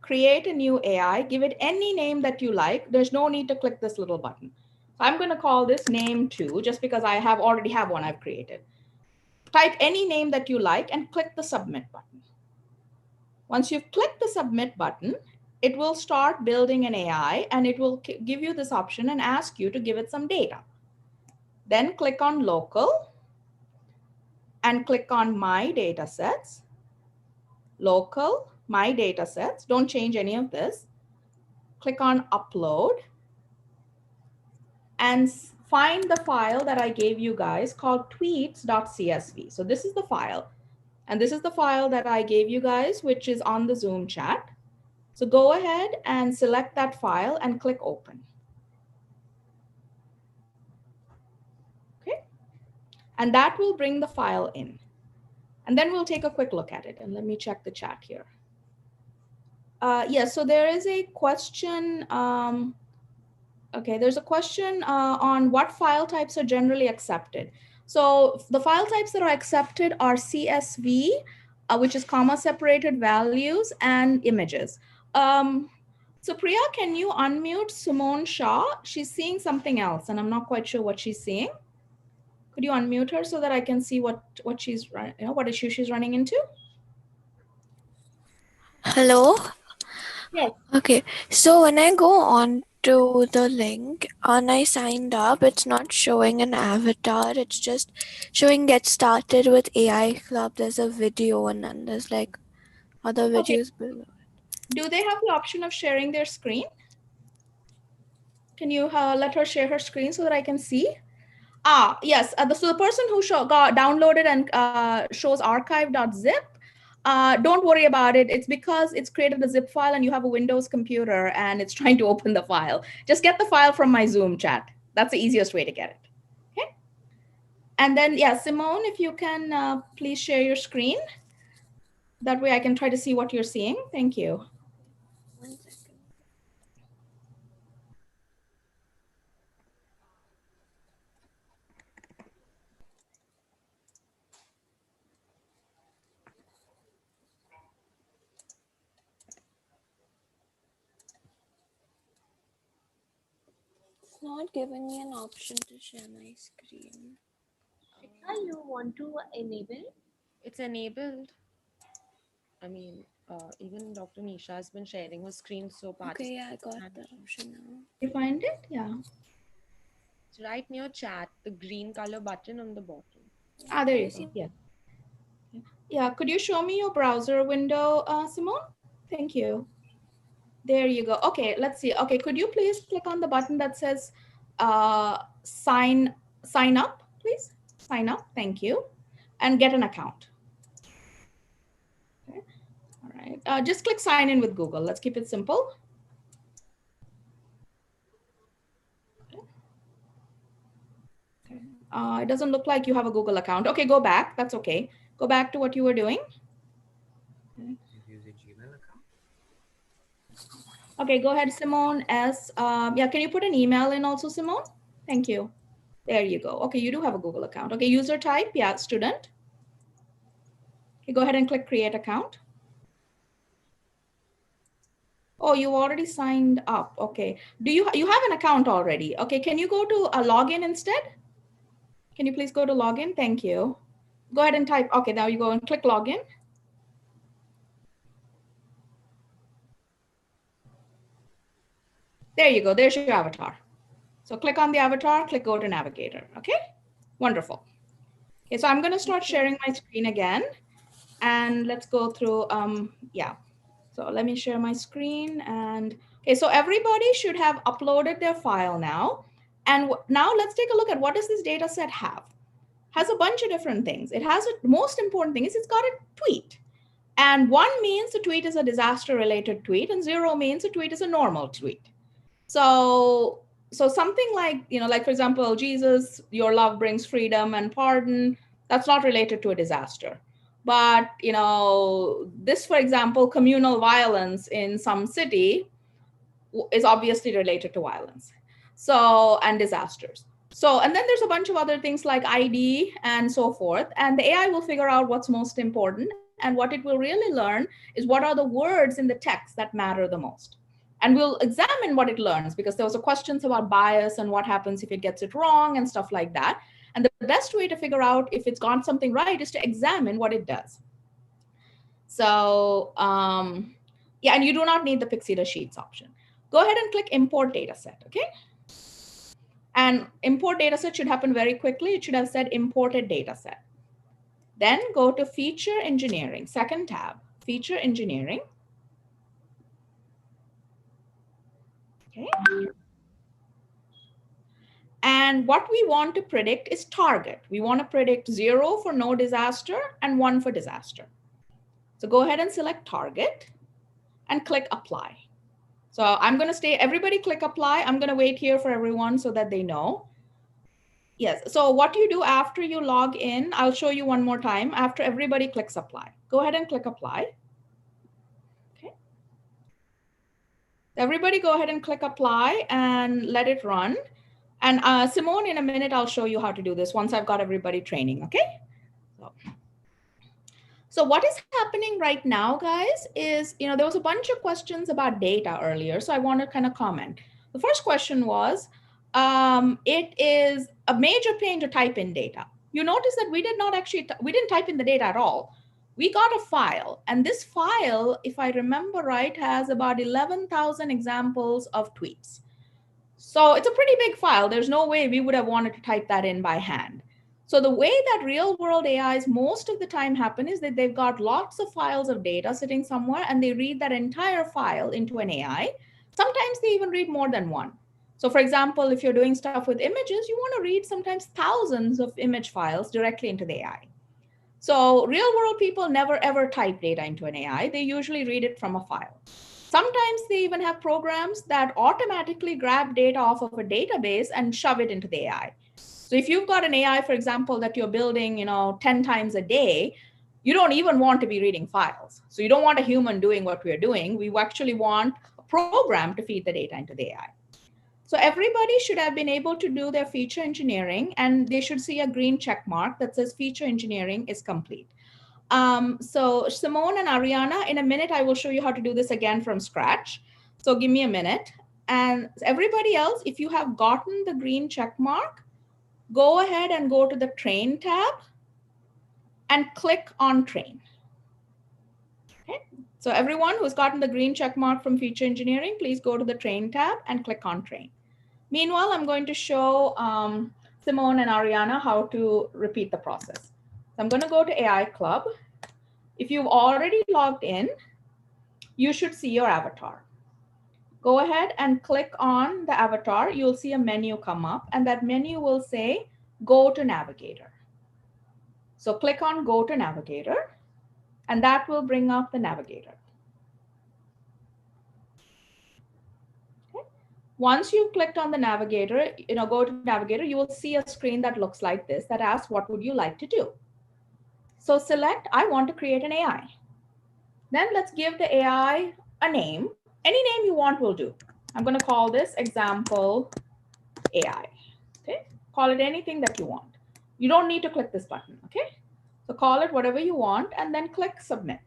create a new AI, give it any name that you like. There's no need to click this little button. So I'm going to call this name 2 just because I already have one I've created. Type any name that you like and click the submit button. Once you've clicked the submit button, it will start building an AI and it will give you this option and ask you to give it some data. Then click on local and click on my data sets. Local, my data sets. Don't change any of this. Click on upload and find the file that I gave you guys called tweets.csv. So this is the file. And this is the file that I gave you guys, which is on the Zoom chat. So go ahead and select that file and click open. Okay. And that will bring the file in. And then we'll take a quick look at it. And let me check the chat here. Yes, so there is a question. Okay, there's a question on what file types are generally accepted. So the file types that are accepted are CSV, which is comma separated values, and images. So Priya, can you unmute Simone Shah? She's seeing something else and I'm not quite sure what she's seeing. Could you unmute her so that I can see what she's, what issue she's running into? Hello. Yes. Okay. So when I go on to the link and I signed up, it's not showing an avatar. It's just showing get started with AI Club. There's a video and then there's like other videos below. Do they have the option of sharing their screen? Can you let her share her screen so that I can see? Yes. So the person who got downloaded and shows archive.zip, don't worry about it. It's because it's created a zip file and you have a Windows computer and it's trying to open the file. Just get the file from my Zoom chat. That's the easiest way to get it. Okay. And then, yeah, Simone, if you can please share your screen. That way I can try to see what you're seeing. Thank you. 1 second. It's not giving me an option to share my screen. You want to enable? It's enabled. I mean, even Dr. Nisha has been sharing her screen, so Okay, yeah, I got participants the option now. You find it? Yeah. it's right near chat, the green color button on the bottom. Ah, there you go. Yeah. Yeah. Could you show me your browser window, Simone? Thank you. There you go. Okay, let's see. Okay, could you please click on the button that says sign up, please? Sign up. Thank you. And get an account. Okay. All right. Just click sign in with Google. Let's keep it simple. Okay. It doesn't look like you have a Google account. Okay, go back. That's okay. Go back to what you were doing. Okay. Okay, go ahead, Simone. Yeah, can you put an email in also, Simone? Thank you. There you go. Okay, you do have a Google account. Okay, user type, yeah, student. Okay, go ahead and click create account. Oh, you already signed up. Okay. Do you have an account already? Okay, can you go to a login instead? Can you please go to login? Thank you. Go ahead and type. Okay, now you go and click login. There you go. There's your avatar. So click on the avatar, click go to navigator. Okay, wonderful. Okay, so I'm going to start sharing my screen again. And let's go through, yeah. So let me share my screen. And okay, so everybody should have uploaded their file now. And now let's take a look at what does this data set have. Has a bunch of different things. It has a most important thing is it's got a tweet. And 1 means the tweet is a disaster related tweet and 0 means the tweet is a normal tweet. So something like, like for example, Jesus, your love brings freedom and pardon, that's not related to a disaster. But, this, for example, communal violence in some city is obviously related to violence. So, and disasters. So, and then there's a bunch of other things like ID and so forth. And the AI will figure out what's most important. And what it will really learn is what are the words in the text that matter the most. And we'll examine what it learns because there was a questions about bias and what happens if it gets it wrong and stuff like that. And the best way to figure out if it's got something right is to examine what it does. So yeah, and you do not need the Pyxeda Sheets option. Go ahead and click import dataset, okay? And import dataset should happen very quickly. It should have said imported dataset. Then go to feature engineering, second tab, feature engineering. Okay. And what we want to predict is target. We want to predict 0 for no disaster and 1 for disaster. So go ahead and select target and click apply. So I'm going to stay, everybody click apply. I'm going to wait here for everyone so that they know. Yes, so what you do after you log in, I'll show you one more time. After everybody clicks apply, go ahead and click apply. Okay. Everybody go ahead and click apply and let it run. And Simone, in a minute, I'll show you how to do this once I've got everybody training, okay? So what is happening right now, guys, is, there was a bunch of questions about data earlier, so I want to kind of comment. The first question was, it is a major pain to type in data. You notice that we didn't type in the data at all. We got a file, and this file, if I remember right, has about 11,000 examples of tweets. So it's a pretty big file. There's no way we would have wanted to type that in by hand. So the way that real world AIs most of the time happen is that they've got lots of files of data sitting somewhere and they read that entire file into an AI. Sometimes they even read more than one. So for example, if you're doing stuff with images, you want to read sometimes thousands of image files directly into the AI. So real world people never ever type data into an AI. They usually read it from a file. Sometimes they even have programs that automatically grab data off of a database and shove it into the AI. So if you've got an AI, for example, that you're building, 10 times a day, you don't even want to be reading files. So you don't want a human doing what we're doing. We actually want a program to feed the data into the AI. So everybody should have been able to do their feature engineering, and they should see a green check mark that says feature engineering is complete. So Simone and Ariana, in a minute, I will show you how to do this again from scratch. So give me a minute. And everybody else, if you have gotten the green check mark, go ahead and go to the train tab and click on train. Okay. So everyone who's gotten the green check mark from feature engineering, please go to the train tab and click on train. Meanwhile, I'm going to show Simone and Ariana how to repeat the process. So I'm going to go to AI Club. If you've already logged in, you should see your avatar. Go ahead and click on the avatar. You'll see a menu come up, and that menu will say, go to Navigator. So click on Go to Navigator, and that will bring up the Navigator. Okay. Once you've clicked on the Navigator, go to Navigator, you will see a screen that looks like this that asks, what would you like to do? So select, I want to create an AI. Then let's give the AI a name. Any name you want will do. I'm going to call this example AI. Okay, call it anything that you want. You don't need to click this button. Okay, so call it whatever you want and then click submit.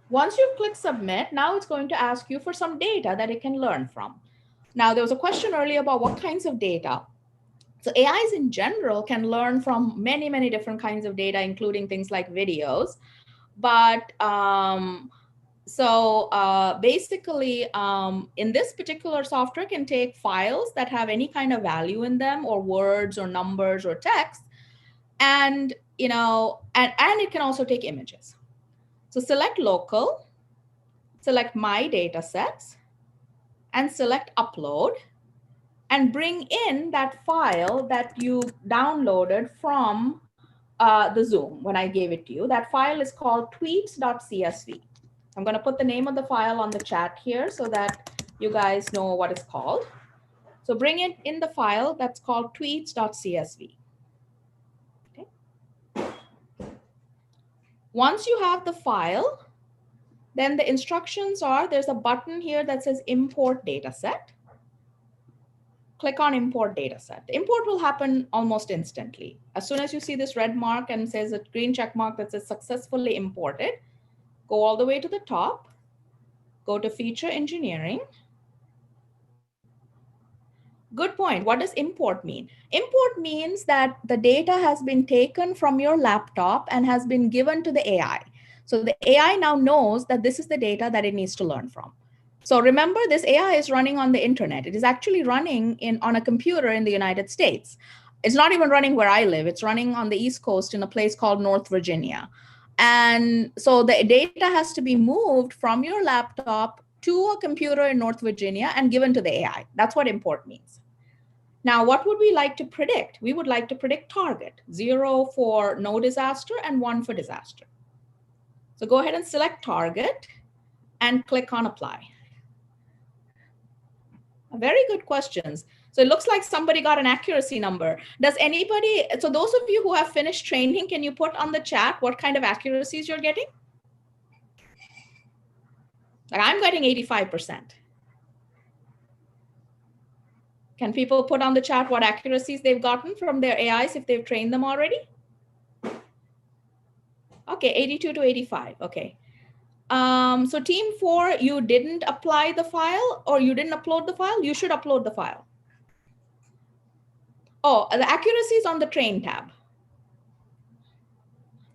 Once you click submit, now it's going to ask you for some data that it can learn from. Now, there was a question earlier about what kinds of data. So AIs in general can learn from many, many different kinds of data, including things like videos. But basically, in this particular software can take files that have any kind of value in them, or words or numbers or text, and it can also take images. So select local, select my data sets, and select upload, and bring in that file that you downloaded from the Zoom when I gave it to you. That file is called tweets.csv. I'm going to put the name of the file on the chat here so that you guys know what it's called. So bring it in the file that's called tweets.csv. Okay. Once you have the file, then the instructions are, there's a button here that says import dataset. Click on import dataset. The import will happen almost instantly. As soon as you see this red mark and says a green check mark that says successfully imported, go all the way to the top, go to feature engineering. Good point. What does import mean? Import means that the data has been taken from your laptop and has been given to the AI. So the AI now knows that this is the data that it needs to learn from. So remember, this AI is running on the internet. It is actually running on a computer in the United States. It's not even running where I live. It's running on the East Coast in a place called North Virginia. And so the data has to be moved from your laptop to a computer in North Virginia and given to the AI. That's what import means. Now, what would we like to predict? We would like to predict target, 0 for no disaster and 1 for disaster. So go ahead and select target and click on apply. Very good questions. So it looks like somebody got an accuracy number. Does anybody, so those of you who have finished training, can you put on the chat what kind of accuracies you're getting? Like I'm getting 85%. Can people put on the chat what accuracies they've gotten from their AIs if they've trained them already? Okay, 82 to 85, okay. So team 4, you didn't apply the file or you didn't upload the file? You should upload the file. Oh, the accuracy is on the train tab.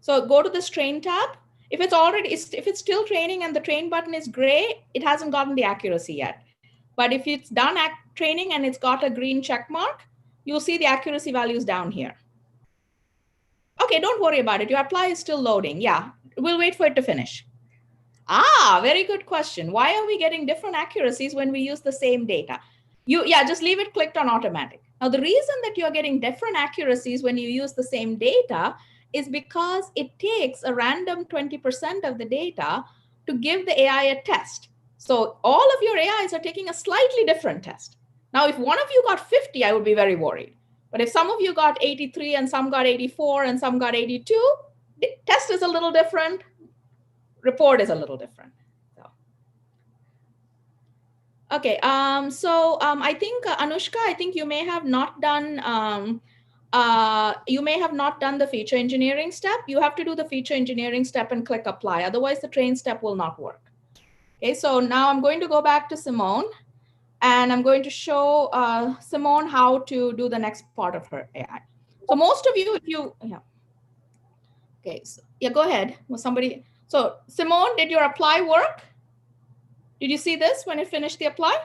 So go to this train tab. If it's still training and the train button is gray, it hasn't gotten the accuracy yet. But if it's done training and it's got a green check mark, you'll see the accuracy values down here. Okay, don't worry about it. Your apply is still loading. Yeah, we'll wait for it to finish. Ah, very good question. Why are we getting different accuracies when we use the same data? Just leave it clicked on automatic. Now, the reason that you're getting different accuracies when you use the same data is because it takes a random 20% of the data to give the AI a test. So all of your AIs are taking a slightly different test. Now, if one of you got 50, I would be very worried. But if some of you got 83 and some got 84 and some got 82, the test is a little different. Report is a little different. So. Okay, I think Anushka, I think you may have not done the feature engineering step. You have to do the feature engineering step and click apply. Otherwise, the train step will not work. Okay, so now I'm going to go back to Simone, and I'm going to show Simone how to do the next part of her AI. So most of you, Okay, so yeah, go ahead. Was somebody, so Simone, did your apply work? Did you see this when it finished the apply?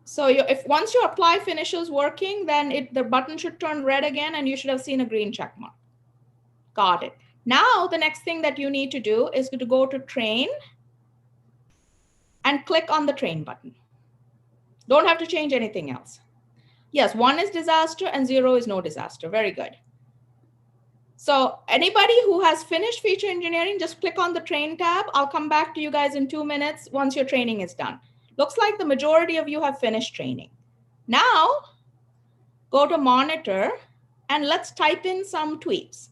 So if once your apply finishes working, then the button should turn red again and you should have seen a green check mark. Got it. Now the next thing that you need to do is to go to train and click on the train button. Don't have to change anything else. Yes, 1 is disaster and 0 is no disaster. Very good. So anybody who has finished feature engineering, just click on the train tab. I'll come back to you guys in 2 minutes once your training is done. Looks like the majority of you have finished training. Now, go to monitor and let's type in some tweets.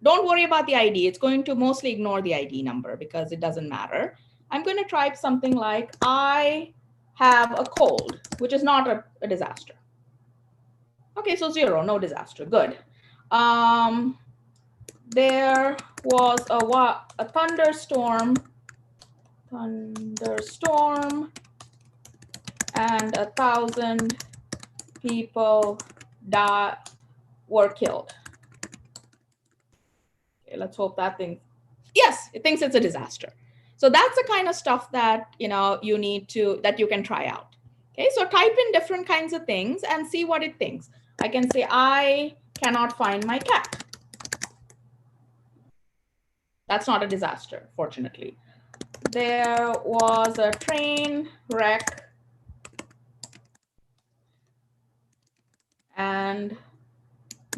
Don't worry about the ID. It's going to mostly ignore the ID number because it doesn't matter. I'm going to type something like, I have a cold, which is not a disaster. Okay, so 0, no disaster. Good. There was a thunderstorm, and 1,000 people were killed. Okay, let's hope that thing, yes, it thinks it's a disaster. So that's the kind of stuff that you need to, that you can try out. Okay, so type in different kinds of things and see what it thinks. I can say, I cannot find my cat. That's not a disaster, fortunately. There was a train wreck and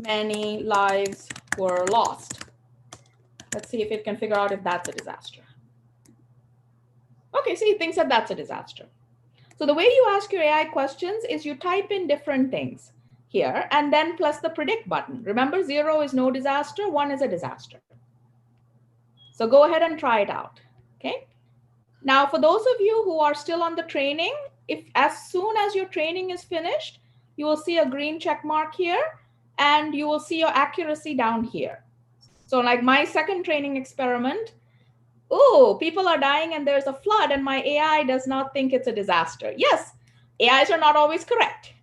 many lives were lost. Let's see if it can figure out if that's a disaster. Okay, see, it thinks that that's a disaster. So the way you ask your AI questions is you type in different things here and then plus the predict button. Remember, 0 is no disaster, 1 is a disaster. So go ahead and try it out, okay? Now, for those of you who are still on the training, if as soon as your training is finished, you will see a green check mark here and you will see your accuracy down here. So like my second training experiment, oh, people are dying and there's a flood and my AI does not think it's a disaster. Yes, AIs are not always correct.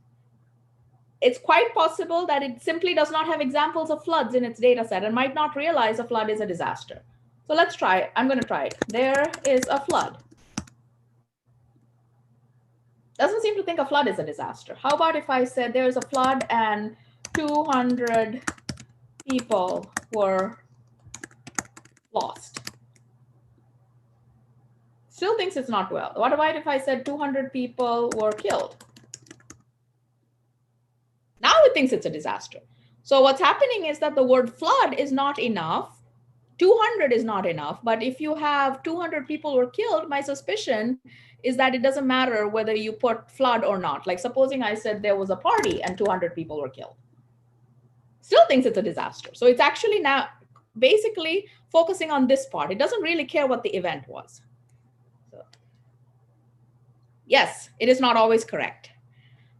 It's quite possible that it simply does not have examples of floods in its data set and might not realize a flood is a disaster. So let's try it. I'm going to try it. There is a flood. Doesn't seem to think a flood is a disaster. How about if I said there's a flood and 200 people were lost? Still thinks it's not well. What about if I said 200 people were killed? Now it thinks it's a disaster. So what's happening is that the word flood is not enough. 200 is not enough, but if you have 200 people were killed, my suspicion is that it doesn't matter whether you put flood or not. Like supposing I said there was a party and 200 people were killed. Still thinks it's a disaster. So it's actually now basically focusing on this part. It doesn't really care what the event was. So, yes, it is not always correct.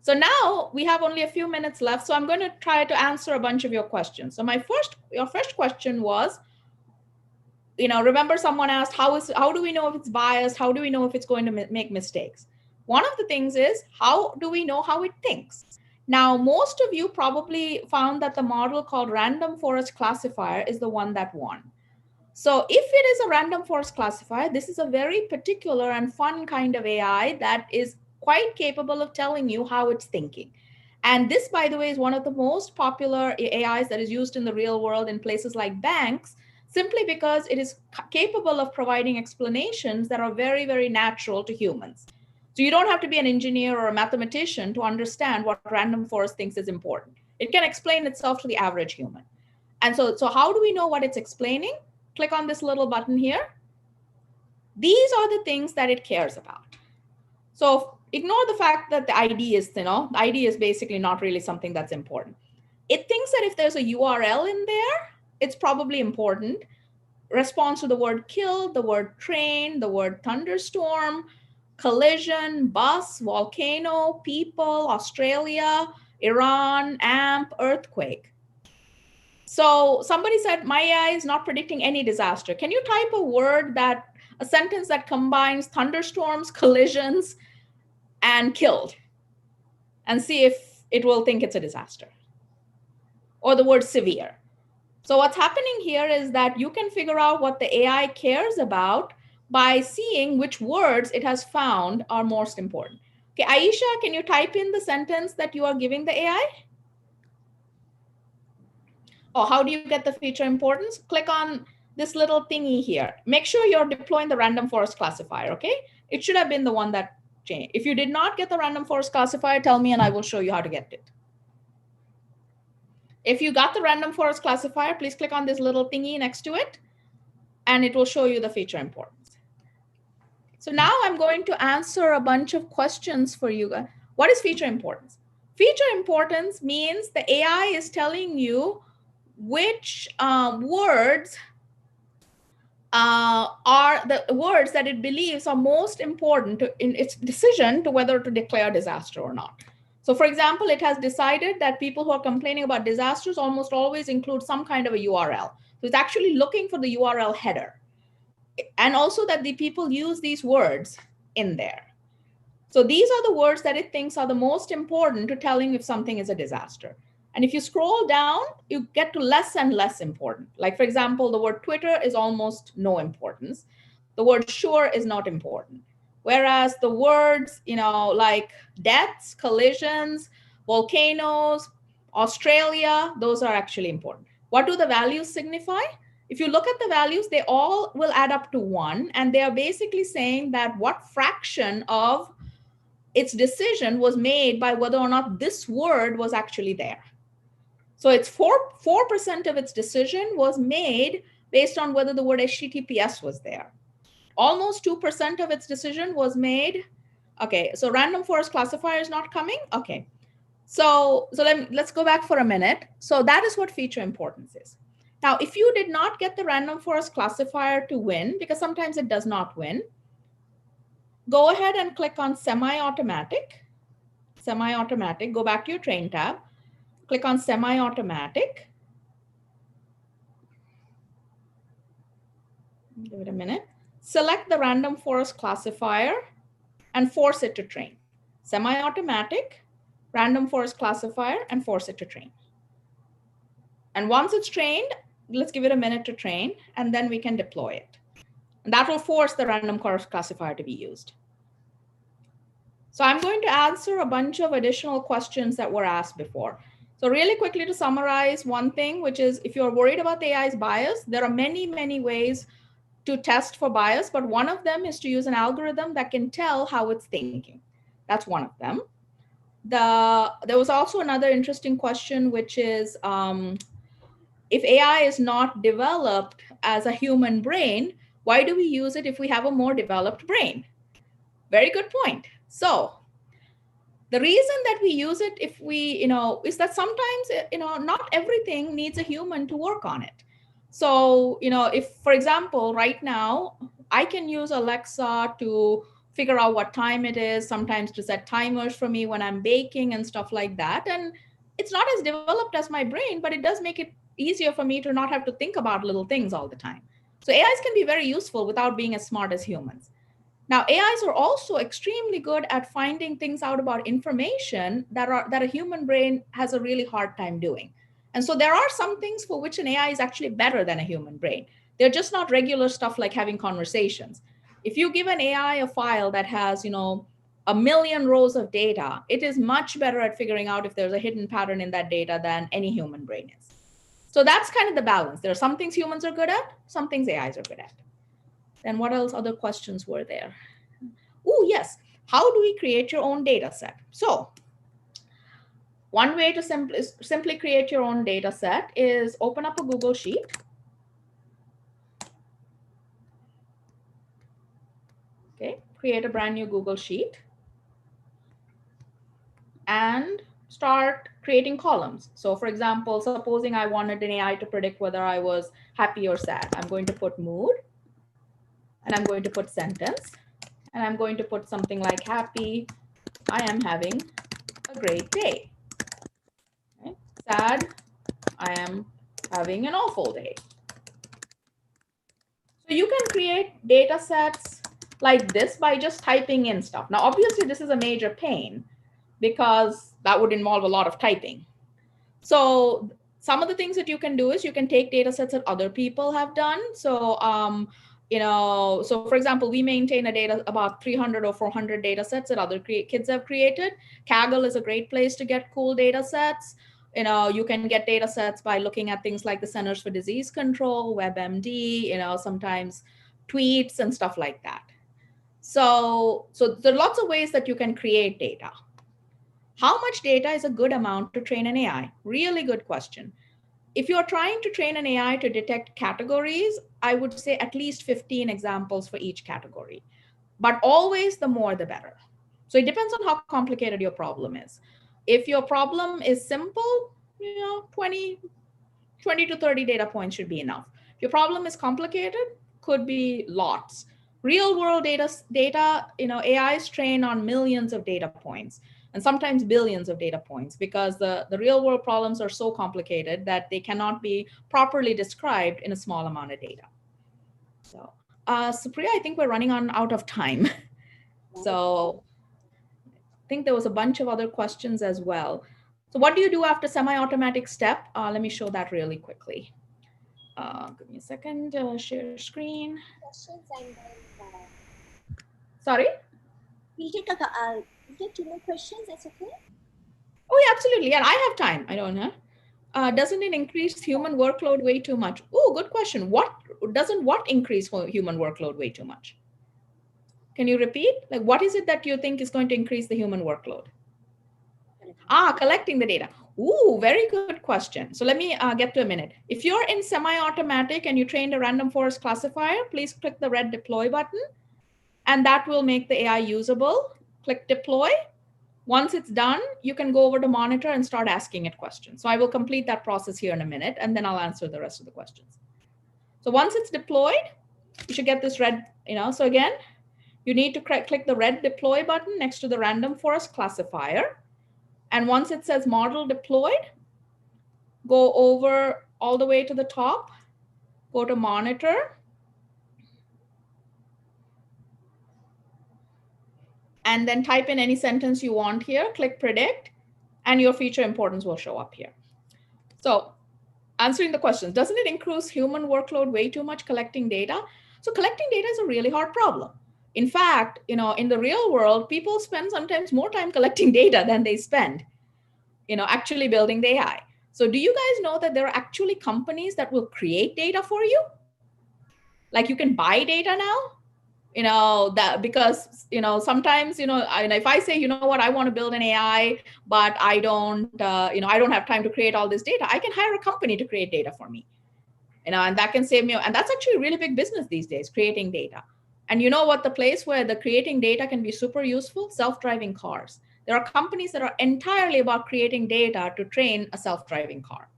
So now we have only a few minutes left. So I'm going to try to answer a bunch of your questions. So your first question was, remember someone asked, how do we know if it's biased? How do we know if it's going to make mistakes? One of the things is, how do we know how it thinks? Now, most of you probably found that the model called random forest classifier is the one that won. So if it is a random forest classifier, this is a very particular and fun kind of AI that is quite capable of telling you how it's thinking. And this, by the way, is one of the most popular AIs that is used in the real world in places like banks, simply because it is capable of providing explanations that are very, very natural to humans. So you don't have to be an engineer or a mathematician to understand what random forest thinks is important. It can explain itself to the average human. And so how do we know what it's explaining? Click on this little button here. These are the things that it cares about. So ignore the fact that the ID is, the ID is basically not really something that's important. It thinks that if there's a URL in there, it's probably important. Response to the word kill, the word train, the word thunderstorm, collision, bus, volcano, people, Australia, Iran, AMP, earthquake. So somebody said, my AI is not predicting any disaster. Can you type a sentence that combines thunderstorms, collisions, and killed? And see if it will think it's a disaster. Or the word severe. So what's happening here is that you can figure out what the AI cares about by seeing which words it has found are most important. Okay, Aisha, can you type in the sentence that you are giving the AI? Oh, how do you get the feature importance? Click on this little thingy here. Make sure you're deploying the random forest classifier, okay? It should have been the one that changed. If you did not get the random forest classifier, tell me and I will show you how to get it. If you got the random forest classifier, please click on this little thingy next to it, and it will show you the feature importance. So now I'm going to answer a bunch of questions for you. What is feature importance? Feature importance means the AI is telling you which words are the words that it believes are most important in its decision to whether to declare disaster or not. So for example, it has decided that people who are complaining about disasters almost always include some kind of a URL. So it's actually looking for the URL header. And also that the people use these words in there. So these are the words that it thinks are the most important to telling if something is a disaster. And if you scroll down, you get to less and less important. Like for example, the word Twitter is almost no importance. The word sure is not important. Whereas the words, like deaths, collisions, volcanoes, Australia, those are actually important. What do the values signify? If you look at the values, they all will add up to 1. And they are basically saying that what fraction of its decision was made by whether or not this word was actually there. So it's 4% of its decision was made based on whether the word HTTPS was there. Almost 2% of its decision was made. Okay, so random forest classifier is not coming. Okay, so let's go back for a minute. So that is what feature importance is. Now, if you did not get the random forest classifier to win, because sometimes it does not win, go ahead and click on semi-automatic. Semi-automatic, go back to your train tab, click on semi-automatic. Give it a minute. Select the random forest classifier and force it to train. Semi-automatic, random forest classifier, and force it to train. And once it's trained, let's give it a minute to train, and then we can deploy it. And that will force the random forest classifier to be used. So I'm going to answer a bunch of additional questions that were asked before. So really quickly to summarize one thing, which is if you're worried about the AI's bias, there are many, many ways to test for bias, but one of them is to use an algorithm that can tell how it's thinking. That's one of them. There was also another interesting question, which is if AI is not developed as a human brain, why do we use it if we have a more developed brain? Very good point. So the reason that we use it if we, is that sometimes, not everything needs a human to work on it. So, if, for example, right now, I can use Alexa to figure out what time it is, sometimes to set timers for me when I'm baking and stuff like that. And it's not as developed as my brain, but it does make it easier for me to not have to think about little things all the time. So AIs can be very useful without being as smart as humans. Now, AIs are also extremely good at finding things out about information that a human brain has a really hard time doing. And so there are some things for which an AI is actually better than a human brain. They're just not regular stuff like having conversations. If you give an AI a file that has, 1,000,000 rows of data, it is much better at figuring out if there's a hidden pattern in that data than any human brain is. So that's kind of the balance. There are some things humans are good at, some things AIs are good at. Then what else other questions were there? Oh, yes. How do we create your own data set? So one way to simply create your own data set is open up a Google Sheet. Okay, create a brand new Google Sheet and start creating columns. So for example, supposing I wanted an AI to predict whether I was happy or sad. I'm going to put mood, and I'm going to put sentence, and I'm going to put something like happy, I am having a great day. Okay. Sad, I am having an awful day. So you can create data sets like this by just typing in stuff. Now, obviously, this is a major pain, because that would involve a lot of typing. So some of the things that you can do is you can take data sets that other people have done. So, so for example, we maintain about 300 or 400 data sets that other kids have created. Kaggle is a great place to get cool data sets. You can get data sets by looking at things like the Centers for Disease Control, WebMD, sometimes tweets and stuff like that. So there are lots of ways that you can create data. How much data is a good amount to train an AI? Really good question. If you're trying to train an AI to detect categories, I would say at least 15 examples for each category. But always the more the better. So it depends on how complicated your problem is. If your problem is simple, 20 to 30 data points should be enough. If your problem is complicated, could be lots. Real world data, AIs train on millions of data points and sometimes billions of data points because the real world problems are so complicated that they cannot be properly described in a small amount of data. So, Supriya, I think we're running out of time. So I think there was a bunch of other questions as well. So what do you do after semi-automatic step? Let me show that really quickly. Give me a second, share screen. Questions and then Sorry? we'll take 2 more questions. That's okay. Oh, yeah, absolutely. Yeah, I have time. I don't know. Doesn't it increase human workload way too much? Oh, good question. What increase human workload way too much? Can you repeat? Like, what is it that you think is going to increase the human workload? Collecting the data. Ooh, very good question. So let me get to a minute. If you're in semi-automatic and you trained a random forest classifier, please click the red deploy button, and that will make the AI usable. Click deploy. Once it's done, you can go over to monitor and start asking it questions. So I will complete that process here in a minute, and then I'll answer the rest of the questions. So once it's deployed, you should get this red, so again, you need to click the red deploy button next to the random forest classifier. And once it says model deployed, go over all the way to the top, go to monitor, and then type in any sentence you want here, click predict, and your feature importance will show up here. So answering the questions, doesn't it increase human workload way too much collecting data? So collecting data is a really hard problem. In fact, in the real world, people spend sometimes more time collecting data than they spend, actually building the AI. So do you guys know that there are actually companies that will create data for you? Like you can buy data now, that because, sometimes, if I say, what, I want to build an AI, but I don't, I don't have time to create all this data, I can hire a company to create data for me, and that can save me. And that's actually a really big business these days, creating data. And you know what, the place where the creating data can be super useful, self-driving cars. There are companies that are entirely about creating data to train a self-driving car.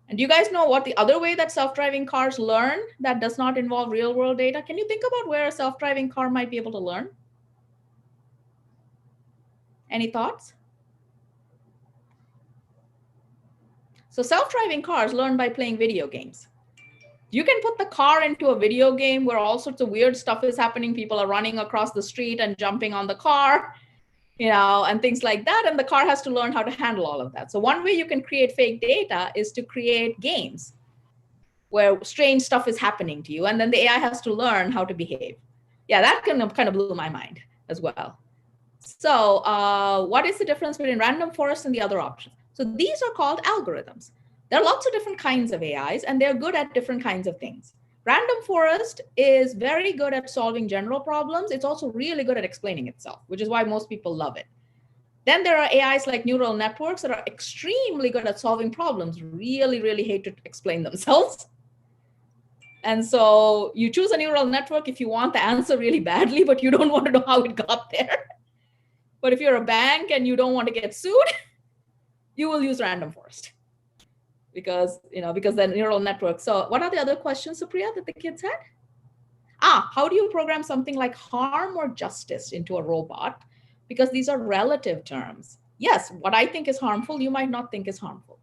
And do you guys know what the other way that self-driving cars learn that does not involve real-world data? Can you think about where a self-driving car might be able to learn? Any thoughts? So self-driving cars learn by playing video games. You can put the car into a video game where all sorts of weird stuff is happening. People are running across the street and jumping on the car, and things like that. And the car has to learn how to handle all of that. So one way you can create fake data is to create games where strange stuff is happening to you. And then the AI has to learn how to behave. Yeah, that kind of blew my mind as well. So what is the difference between random forest and the other options? So these are called algorithms. There are lots of different kinds of AIs, and they're good at different kinds of things. Random forest is very good at solving general problems. It's also really good at explaining itself, which is why most people love it. Then there are AIs like neural networks that are extremely good at solving problems, really, really hate to explain themselves. And so you choose a neural network if you want the answer really badly, but you don't want to know how it got there. But if you're a bank and you don't want to get sued, you will use random forest because the neural network. So what are the other questions, Supriya, that the kids had? How do you program something like harm or justice into a robot? Because these are relative terms. Yes, what I think is harmful, you might not think is harmful.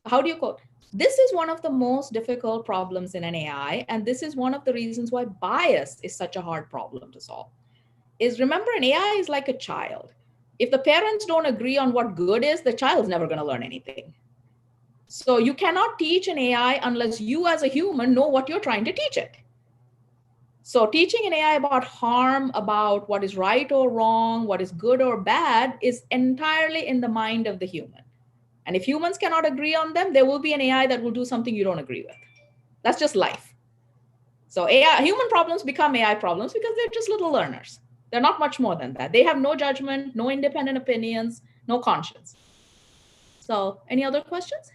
How do you code? This is one of the most difficult problems in an AI, and this is one of the reasons why bias is such a hard problem to solve. Is remember, an AI is like a child. if the parents don't agree on what good is, the child's never going to learn anything. So you cannot teach an AI unless you as a human know what you're trying to teach it. So teaching an AI about harm, about what is right or wrong, what is good or bad, is entirely in the mind of the human. And if humans cannot agree on them, there will be an AI that will do something you don't agree with. That's just life. So human problems become AI problems because they're just little learners. They're not much more than that. They have no judgment, no independent opinions, no conscience. So any other questions?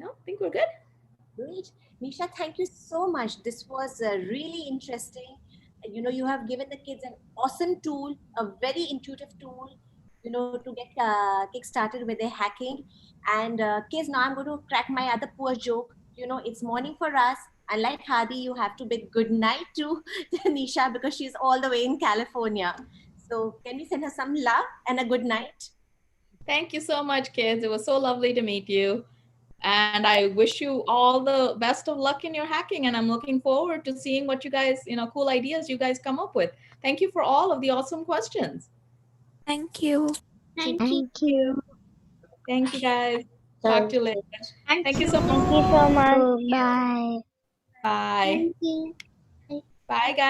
No, I think we're good. Great. Nisha, thank you so much. This was really interesting. You have given the kids an awesome tool, a very intuitive tool, to get kick-started with their hacking. And kids, now I'm going to crack my other poor joke. It's morning for us. Unlike Hadi, you have to bid good night to Nisha because she's all the way in California. So can we send her some love and a good night? Thank you so much, kids. It was so lovely to meet you. And I wish you all the best of luck in your hacking. And I'm looking forward to seeing what you guys, cool ideas you guys come up with. Thank you for all of the awesome questions. Thank you. Thank you. Thank you, guys. Talk to you later. Thank you so much. Thank you so much. Bye. Bye. Thank you. Bye, guys.